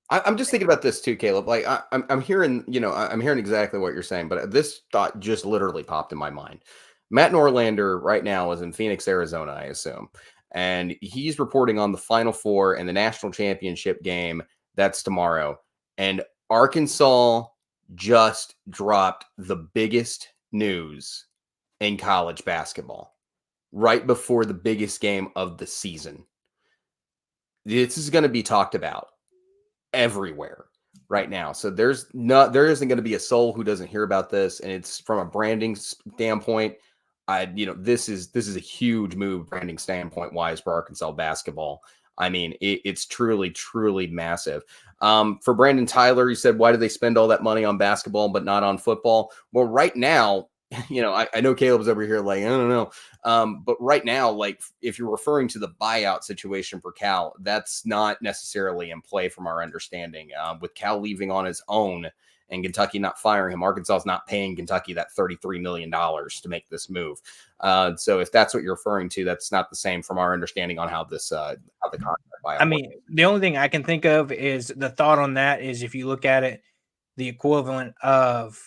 I'm just thinking about this too, Caleb. Like I'm hearing, I'm hearing exactly what you're saying, but this thought just literally popped in my mind. Matt Norlander right now is in Phoenix, Arizona, I assume, and he's reporting on the Final Four and the national championship game that's tomorrow. And Arkansas just dropped the biggest news in college basketball right before the biggest game of the season. This is going to be talked about everywhere right now. So there isn't going to be a soul who doesn't hear about this. And it's from a branding standpoint. This is a huge move branding standpoint wise for Arkansas basketball. I mean, it's truly, truly massive. For Brandon Tyler, he said, why do they spend all that money on basketball, but not on football? Well, right now, I know Caleb's over here like, I don't know. But right now, like if you're referring to the buyout situation for Cal, that's not necessarily in play from our understanding. With Cal leaving on his own and Kentucky not firing him, Arkansas is not paying Kentucky that $33 million to make this move. So if that's what you're referring to, that's not the same from our understanding on how this, how the contract buyout I mean, the only thing I can think of is the thought on that is if you look at it, the equivalent of,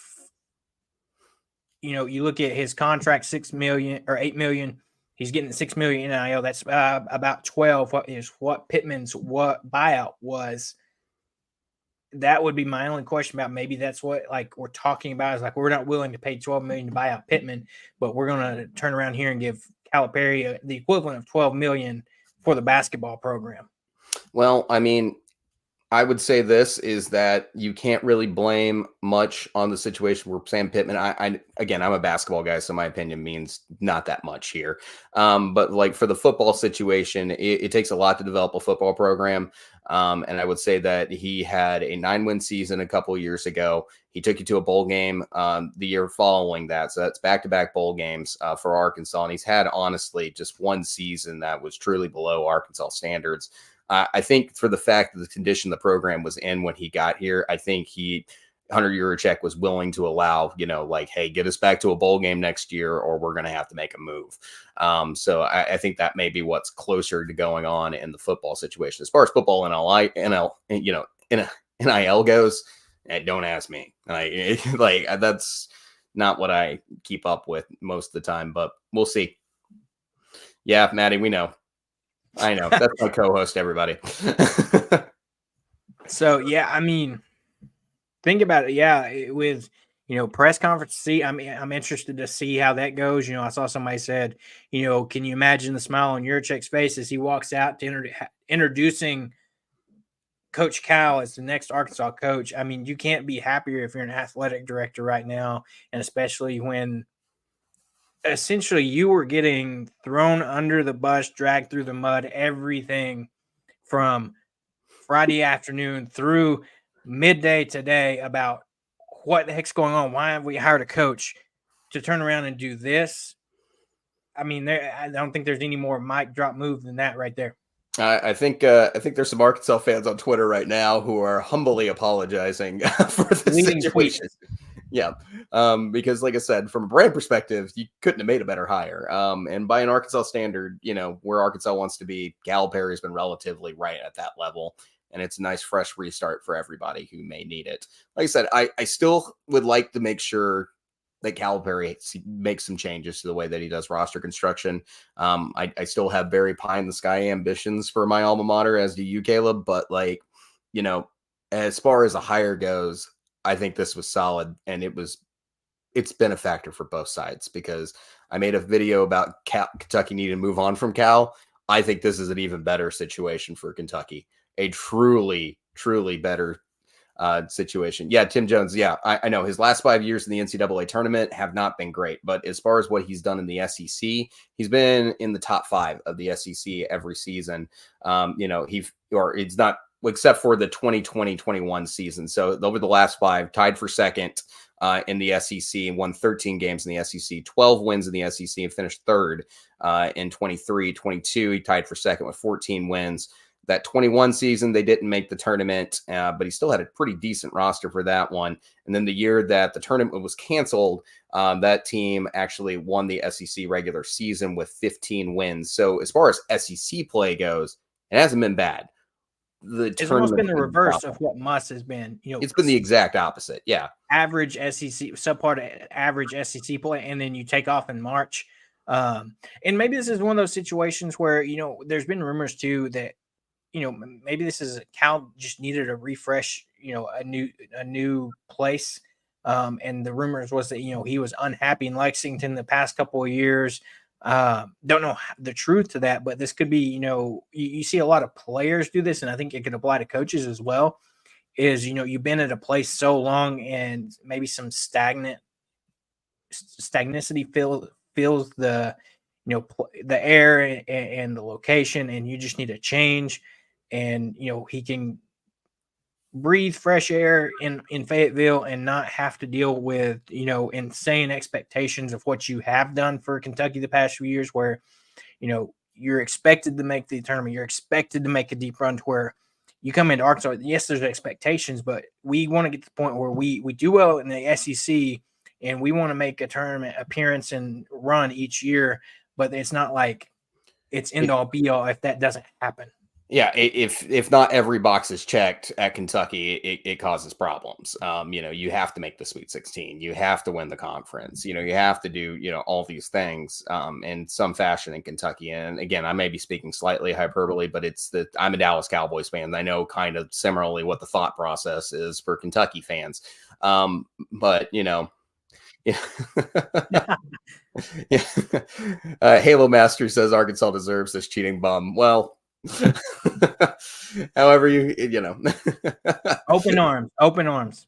you look at his contract, 6 million or 8 million, he's getting 6 million NIL. That's about 12. What Pittman's buyout was. That would be my only question about maybe that's what like we're talking about is like we're not willing to pay 12 million to buy out Pittman, but we're going to turn around here and give Calipari the equivalent of 12 million for the basketball program. Well, I mean, I would say this is that you can't really blame much on the situation where Sam Pittman. Again, I'm a basketball guy, so my opinion means not that much here. But like for the football situation, it takes a lot to develop a football program. And I would say that he had a 9-win season a couple of years ago. He took you to a bowl game the year following that. So that's back-to-back bowl games for Arkansas. And he's had, honestly, just one season that was truly below Arkansas standards. I think for the fact that the condition the program was in when he got here, I think Hunter Yurachek was willing to allow, like, hey, get us back to a bowl game next year or we're going to have to make a move. So I think that may be what's closer to going on in the football situation. As far as football NIL goes, don't ask me. Like that's not what I keep up with most of the time, but we'll see. Yeah, Maddie, we know. I know. That's my co-host, everybody. So, yeah, I mean, think about it. Yeah, with, press conference. See, I'm interested to see how that goes. I saw somebody said, can you imagine the smile on Yurachek's face as he walks out to introducing Coach Cal as the next Arkansas coach? I mean, you can't be happier if you're an athletic director right now, and especially when essentially you were getting thrown under the bus, dragged through the mud, everything from Friday afternoon through midday today about what the heck's going on. Why have we hired a coach to turn around and do this? I mean, I don't think there's any more mic drop move than that right there. I think there's some Arkansas fans on Twitter right now who are humbly apologizing for the situation. Yeah, because like I said, from a brand perspective, you couldn't have made a better hire. And by an Arkansas standard, where Arkansas wants to be, Calipari's been relatively right at that level. And it's a nice, fresh restart for everybody who may need it. Like I said, I still would like to make sure that Calipari makes some changes to the way that he does roster construction. I still have very pie in the sky ambitions for my alma mater, as do you, Caleb. But as far as a hire goes, I think this was solid, and it was it's been a factor for both sides, because I made a video about Kentucky needing to move on from Cal. I think this is an even better situation for Kentucky, a truly, truly better situation. Yeah, Tim Jones. Yeah, I know his last 5 years in the NCAA tournament have not been great, but as far as what he's done in the SEC, he's been in the top 5 of the SEC every season. It's not, except for the 2020-21 season. So over the last 5, tied for second in the SEC, and won 13 games in the SEC, 12 wins in the SEC, and finished third in 23-22. He tied for second with 14 wins. That 21 season, they didn't make the tournament, but he still had a pretty decent roster for that one. And then the year that the tournament was canceled, that team actually won the SEC regular season with 15 wins. So as far as SEC play goes, it hasn't been bad. It's almost been the reverse of what Muss has been. It's been the exact opposite. Yeah. Average SEC, subpart average SEC play, and then you take off in March. And maybe this is one of those situations where, there's been rumors too that, maybe this is Cal just needed a refresh, a new place. And the rumors was that, he was unhappy in Lexington the past couple of years. Don't know the truth to that, but this could be, you see a lot of players do this, and I think it could apply to coaches as well. Is, you've been at a place so long and maybe some stagnicity feels the, the air and the location, and you just need a change. And, he can breathe fresh air in Fayetteville and not have to deal with, insane expectations of what you have done for Kentucky the past few years, where, you're expected to make the tournament. You're expected to make a deep run to where you come into Arkansas. Yes, there's expectations, but we want to get to the point where we do well in the SEC, and we want to make a tournament appearance and run each year. But it's not like it's end all be all if that doesn't happen. Yeah, if not every box is checked at Kentucky, it causes problems. You have to make the Sweet 16. You have to win the conference. You have to do, all these things in some fashion in Kentucky. And again, I may be speaking slightly hyperbole, but I'm a Dallas Cowboys fan. And I know kind of similarly what the thought process is for Kentucky fans. But yeah. Halo Master says Arkansas deserves this cheating bum. Well, however open arms.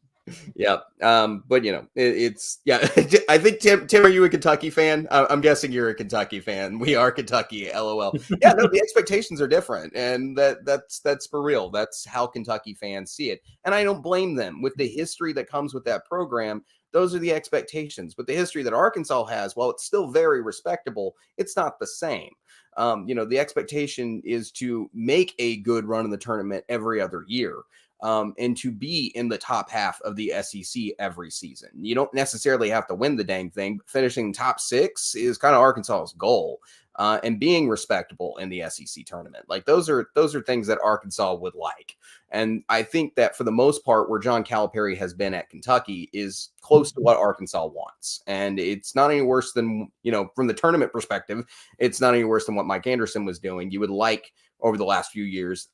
Yeah. But it's I think Tim, are you a Kentucky fan? I'm guessing you're a Kentucky fan. We are Kentucky, LOL. Yeah, no, the expectations are different, and that's for real. That's how Kentucky fans see it, and I don't blame them. With the history that comes with that program, those are the expectations. But the history that Arkansas has, while it's still very respectable, it's not the same. The expectation is to make a good run in the tournament every other year, and to be in the top half of the SEC every season. You don't necessarily have to win the dang thing, but finishing top 6 is kind of Arkansas's goal, and being respectable in the SEC tournament. Like those are things that Arkansas would like. And I think that for the most part, where John Calipari has been at Kentucky is close to what Arkansas wants. And it's not any worse than, from the tournament perspective, it's not any worse than what Mike Anderson was doing. You would like over the last few years,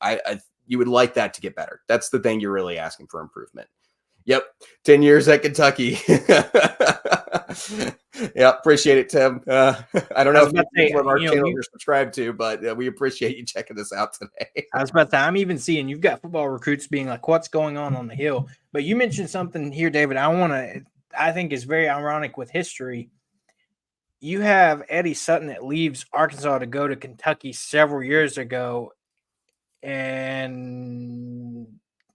you would like that to get better. That's the thing you're really asking for improvement. Yep. 10 years at Kentucky. Yeah. Appreciate it, Tim. I don't know if what our channel you're subscribed to, but we appreciate you checking this out today. I was about to say, I'm even seeing you've got football recruits being like, what's going on the Hill? But you mentioned something here, David, I think is very ironic with history. You have Eddie Sutton that leaves Arkansas to go to Kentucky several years ago, and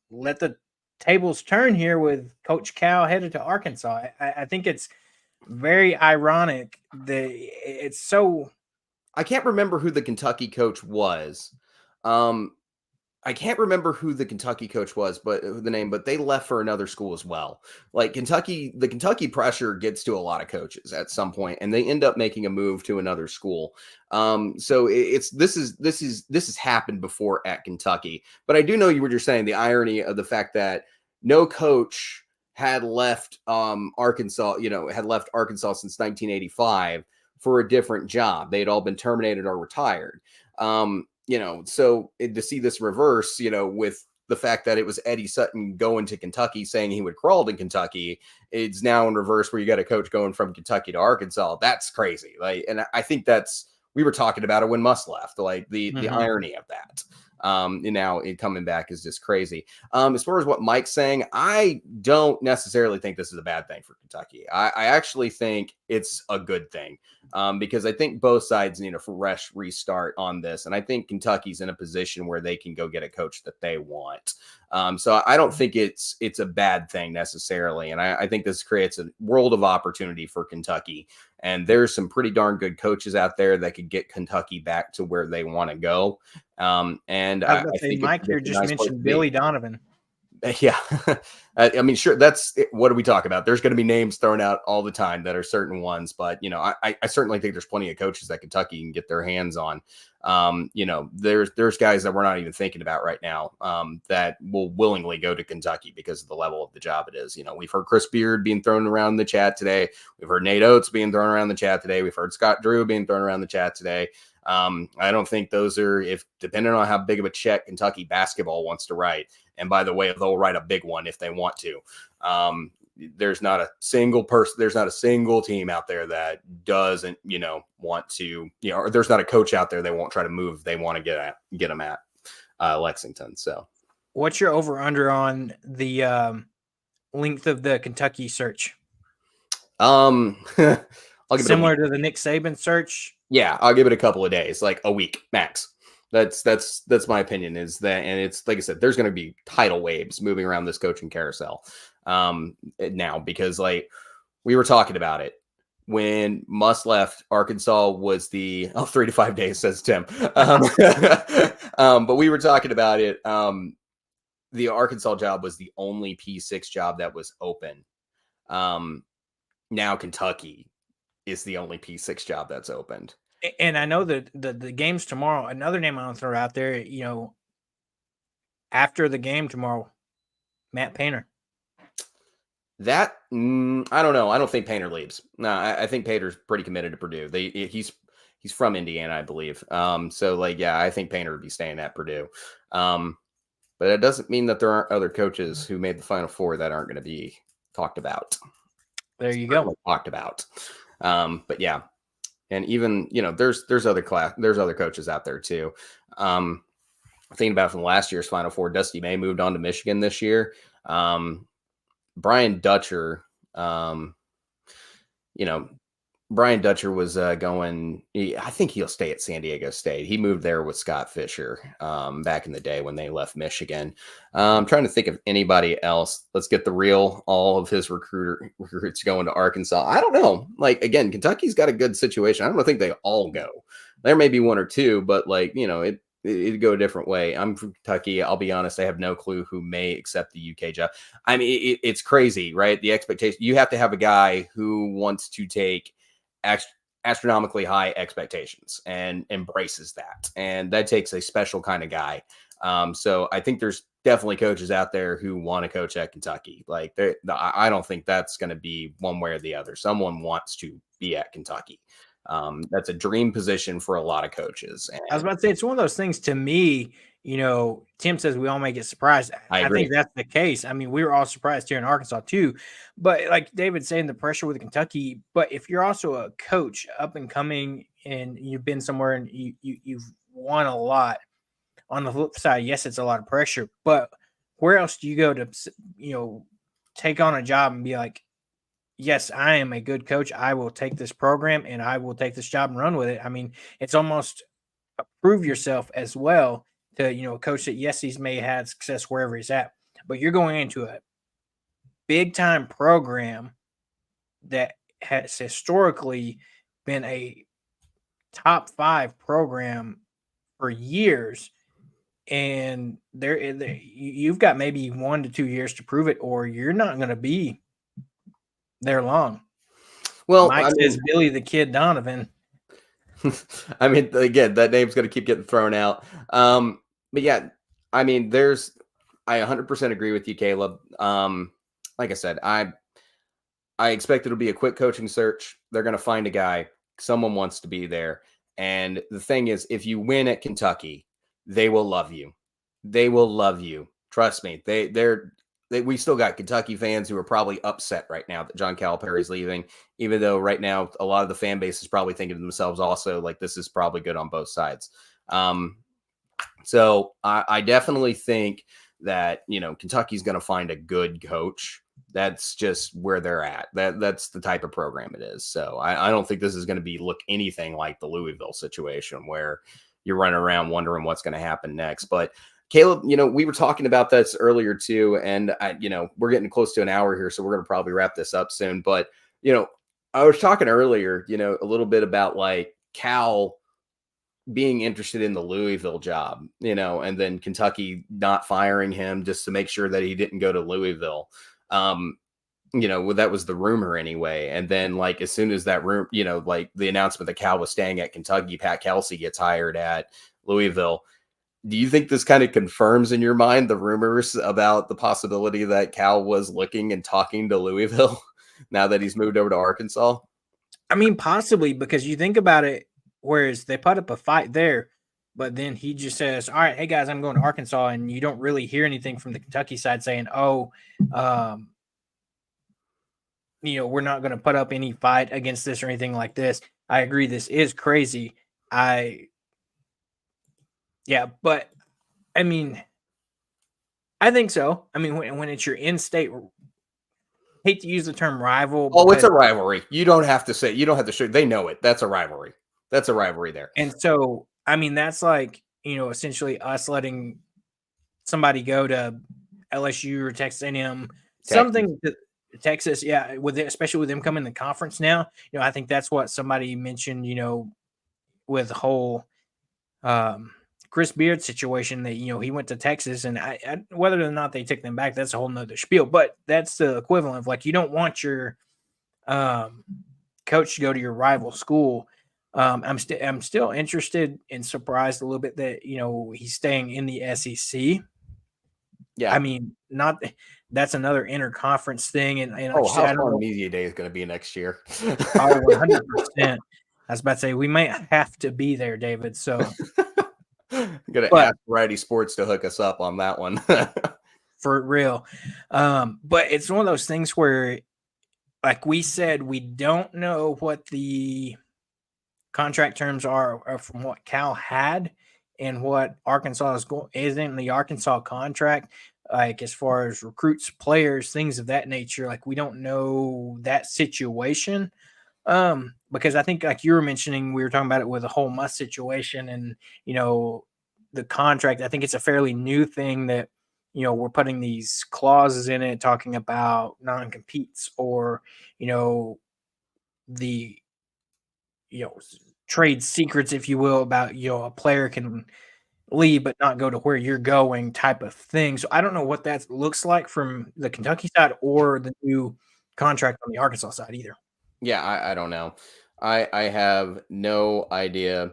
let the tables turn here with Coach Cal headed to Arkansas. I think it's very ironic that it's so. I can't remember who the Kentucky coach was. I can't remember who the Kentucky coach was, but they left for another school as well. Like the Kentucky pressure gets to a lot of coaches at some point, and they end up making a move to another school. So this has happened before at Kentucky, but I do know what you're saying, the irony of the fact that no coach had left Arkansas since 1985 for a different job. They had all been terminated or retired. So to see this reverse, with the fact that it was Eddie Sutton going to Kentucky saying he would crawl to Kentucky. It's now in reverse where you got a coach going from Kentucky to Arkansas. That's crazy. Like, and I think we were talking about it when Muss left, like the irony of that. And now it coming back is just crazy. As far as what Mike's saying, I don't necessarily think this is a bad thing for Kentucky. I actually think it's a good thing, because I think both sides need a fresh restart on this. And I think Kentucky's in a position where they can go get a coach that they want. So I don't think it's a bad thing necessarily. And I think this creates a world of opportunity for Kentucky. And there's some pretty darn good coaches out there that could get Kentucky back to where they want to go. And I was about I to say, think Mike here just mentioned Billy Donovan. Yeah. I mean, sure. What do we talk about? There's going to be names thrown out all the time that are certain ones, but I certainly think there's plenty of coaches that Kentucky can get their hands on. There's guys that we're not even thinking about right now, that will willingly go to Kentucky because of the level of the job it is. We've heard Chris Beard being thrown around the chat today. We've heard Nate Oates being thrown around the chat today. We've heard Scott Drew being thrown around the chat today. I don't think those are, if depending on how big of a check Kentucky basketball wants to write. And by the way, they'll write a big one if they want to. There's not a single person, there's not a single team out there that doesn't, want to, or there's not a coach out there they won't try to move if they want to get them at Lexington. So what's your over under on the length of the Kentucky search? I'll give Similar to the Nick Saban search? Yeah, I'll give it a couple of days, like a week max. That's my opinion, is that, and it's like I said, there's going to be tidal waves moving around this coaching carousel now, because like we were talking about it when Muss left, Arkansas was 3 to 5 days, says Tim. But we were talking about it. The Arkansas job was the only P6 job that was open. Now Kentucky is the only P6 job that's opened. And I know that the game's tomorrow. Another name I want to throw out there, after the game tomorrow, Matt Painter. That I don't know. I don't think Painter leaves. No, I think Painter's pretty committed to Purdue. He's from Indiana, I believe. So like, yeah, I think Painter would be staying at Purdue. But it doesn't mean that there aren't other coaches who made the Final Four that aren't going to be talked about. There you go. Talked about. But yeah. And even, there's other coaches out there too. Thinking about from last year's Final Four, Dusty May moved on to Michigan this year. Brian Dutcher, Brian Dutcher was going. I think he'll stay at San Diego State. He moved there with Scott Fisher back in the day when they left Michigan. I'm trying to think of anybody else. Let's get all of his recruits going to Arkansas. I don't know. Like, again, Kentucky's got a good situation. I don't think they all go. There may be one or two, but like, it'd go a different way. I'm from Kentucky. I'll be honest. I have no clue who may accept the UK job. I mean, it's crazy, right? The expectation, you have to have a guy who wants to take astronomically high expectations and embraces that. And that takes a special kind of guy. So I think there's definitely coaches out there who want to coach at Kentucky. Like, I don't think that's going to be one way or the other. Someone wants to be at Kentucky. That's a dream position for a lot of coaches. And I was about to say, it's one of those things to me, Tim says we all may get surprised. I think that's the case. I mean, we were all surprised here in Arkansas too, but like David's saying, the pressure with Kentucky, but if you're also a coach up and coming and you've been somewhere and you've won a lot, on the flip side, yes, it's a lot of pressure, but where else do you go to, take on a job and be like, yes, I am a good coach. I will take this program and I will take this job and run with it. I mean, it's almost prove yourself as well to, a coach that, yes, he's may have had success wherever he's at, but you're going into a big time program that has historically been a top 5 program for years. And you've got maybe 1 to 2 years to prove it, or you're not going to be there long. Well, Mike says Billy the Kid Donovan. I mean, again, that name's going to keep getting thrown out. But yeah, I mean, I 100% agree with you, Caleb. Like I said, I expect it'll be a quick coaching search. They're going to find a guy. Someone wants to be there. And the thing is, if you win at Kentucky, they will love you. They will love you. Trust me, we still got Kentucky fans who are probably upset right now that John Calipari is leaving, even though right now a lot of the fan base is probably thinking to themselves also like this is probably good on both sides. So I definitely think that, Kentucky's going to find a good coach. That's just where they're at. That's the type of program it is. So I don't think this is going to look anything like the Louisville situation where you're running around wondering what's going to happen next. But Caleb, we were talking about this earlier too, and we're getting close to an hour here, so we're going to probably wrap this up soon. But I was talking earlier, a little bit about like Cal being interested in the Louisville job, and then Kentucky not firing him just to make sure that he didn't go to Louisville. That was the rumor anyway. And then like, as soon as that like the announcement that Cal was staying at Kentucky, Pat Kelsey gets hired at Louisville. Do you think this kind of confirms in your mind the rumors about the possibility that Cal was looking and talking to Louisville now that he's moved over to Arkansas? I mean, possibly, because you think about it, whereas they put up a fight there, but then he just says, all right, hey guys, I'm going to Arkansas. And you don't really hear anything from the Kentucky side saying, we're not going to put up any fight against this or anything like this. I agree. This is crazy. But I mean, I think so. I mean, when it's your in-state, hate to use the term rival. Oh, it's a rivalry. You don't have to show. They know it. That's a rivalry. That's a rivalry there. And so, I mean, that's like, essentially us letting somebody go to LSU or Texas A&M, something to Texas. Yeah. Especially with them coming to the conference now, I think that's what somebody mentioned, with the whole, Chris Beard situation that, he went to Texas, and I whether or not they took them back, that's a whole nother spiel, but that's the equivalent of like, you don't want your, coach to go to your rival school. I'm still interested and surprised a little bit that, he's staying in the SEC. Yeah. I mean, that's another interconference thing. And how fun Media Day is going to be next year. 100%. I was about to say, we might have to be there, David. So I'm going to ask Variety Sports to hook us up on that one. For real. But it's one of those things where, like we said, we don't know what the contract terms are from what Cal had and what Arkansas is in the Arkansas contract, like as far as recruits, players, things of that nature. Like we don't know that situation. Because I think, like you were mentioning, we were talking about it with the whole Muss situation and, the contract. I think it's a fairly new thing that, we're putting these clauses in it talking about non-competes or, the, trade secrets, if you will, about, a player can leave but not go to where you're going type of thing. So I don't know what that looks like from the Kentucky side or the new contract on the Arkansas side either. Yeah, I don't know. I have no idea.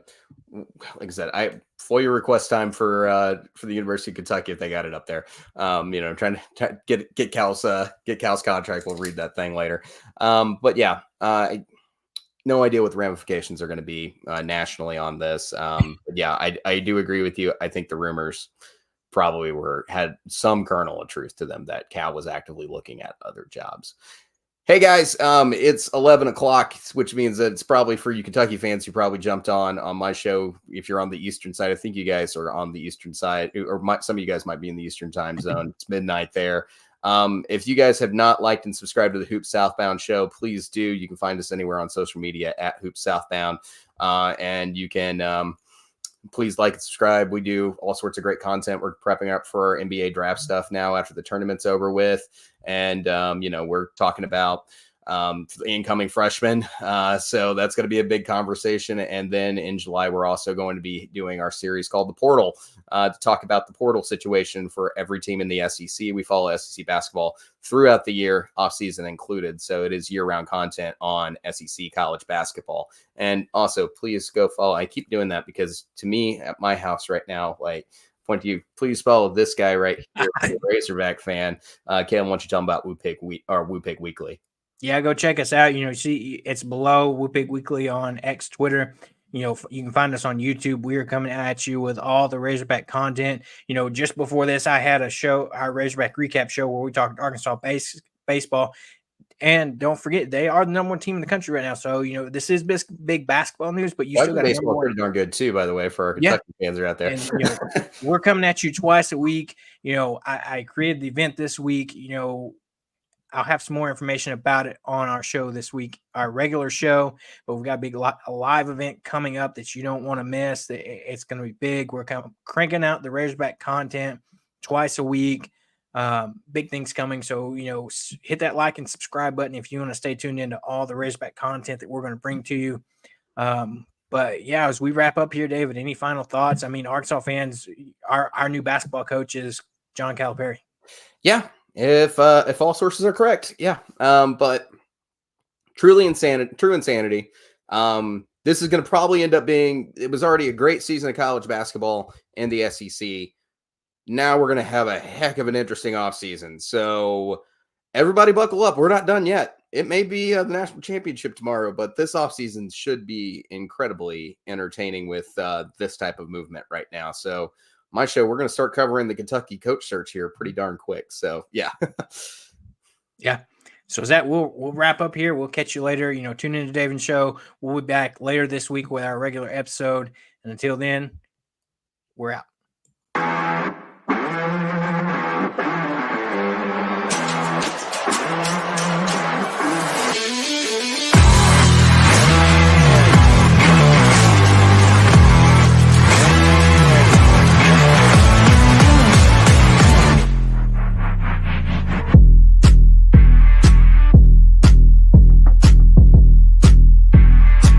Like I said, FOIA request time for the University of Kentucky if they got it up there. Trying to get Cal's contract. We'll read that thing later. But yeah, no idea what the ramifications are going to be nationally on this. But yeah, I do agree with you. I think the rumors probably had some kernel of truth to them that Cal was actively looking at other jobs. Hey guys, it's 11 o'clock, which means that it's probably for you Kentucky fans who probably jumped on my show. If you're on the Eastern side, I think you guys are on the Eastern side, or some of you guys might be in the Eastern time zone. It's midnight there. If you guys have not liked and subscribed to the Hoops Southbound show, please do. You can find us anywhere on social media at Hoops Southbound, and you can please like and subscribe. We do all sorts of great content. We're prepping up for our NBA draft stuff now after the tournament's over with. And, we're talking about the incoming freshmen. So that's going to be a big conversation. And then in July, we're also going to be doing our series called The Portal to talk about the portal situation for every team in the SEC. We follow SEC basketball throughout the year, offseason included. So it is year-round content on SEC college basketball. And also, please go follow. I keep doing that because to me, at my house right now, like, point to you, please follow this guy right here, Razorback fan. Caleb, why don't you tell him about Woo Pig Weekly? Yeah, go check us out. See, it's below Woo Pig Weekly on X, Twitter. You can find us on YouTube. We are coming at you with all the Razorback content. Just before this, I had our Razorback recap show where we talked Arkansas baseball. And don't forget, they are the number one team in the country right now. So, this is big basketball news, but you still got baseball pretty darn good too, by the way, for our yeah. Kentucky fans are out there. And, we're coming at you twice a week. I created the event this week. I'll have some more information about it on our show this week, our regular show, but we've got a live event coming up that you don't want to miss. It's going to be big. We're kind of cranking out the Razorback content twice a week. Big things coming. So, hit that like and subscribe button if you want to stay tuned into all the Razorback content that we're going to bring to you. But yeah, as we wrap up here, David, any final thoughts? I mean, Arkansas fans, our new basketball coach is John Calipari. Yeah. If all sources are correct, yeah. But true insanity. This is going to probably end up being. It was already a great season of college basketball in the SEC. Now we're going to have a heck of an interesting offseason. So everybody buckle up. We're not done yet. It may be the national championship tomorrow, but this offseason should be incredibly entertaining with this type of movement right now. So my show, we're going to start covering the Kentucky coach search here pretty darn quick. So yeah. Yeah. So is that we'll wrap up here. We'll catch you later. Tune into David's show. We'll be back later this week with our regular episode. And until then, we're out.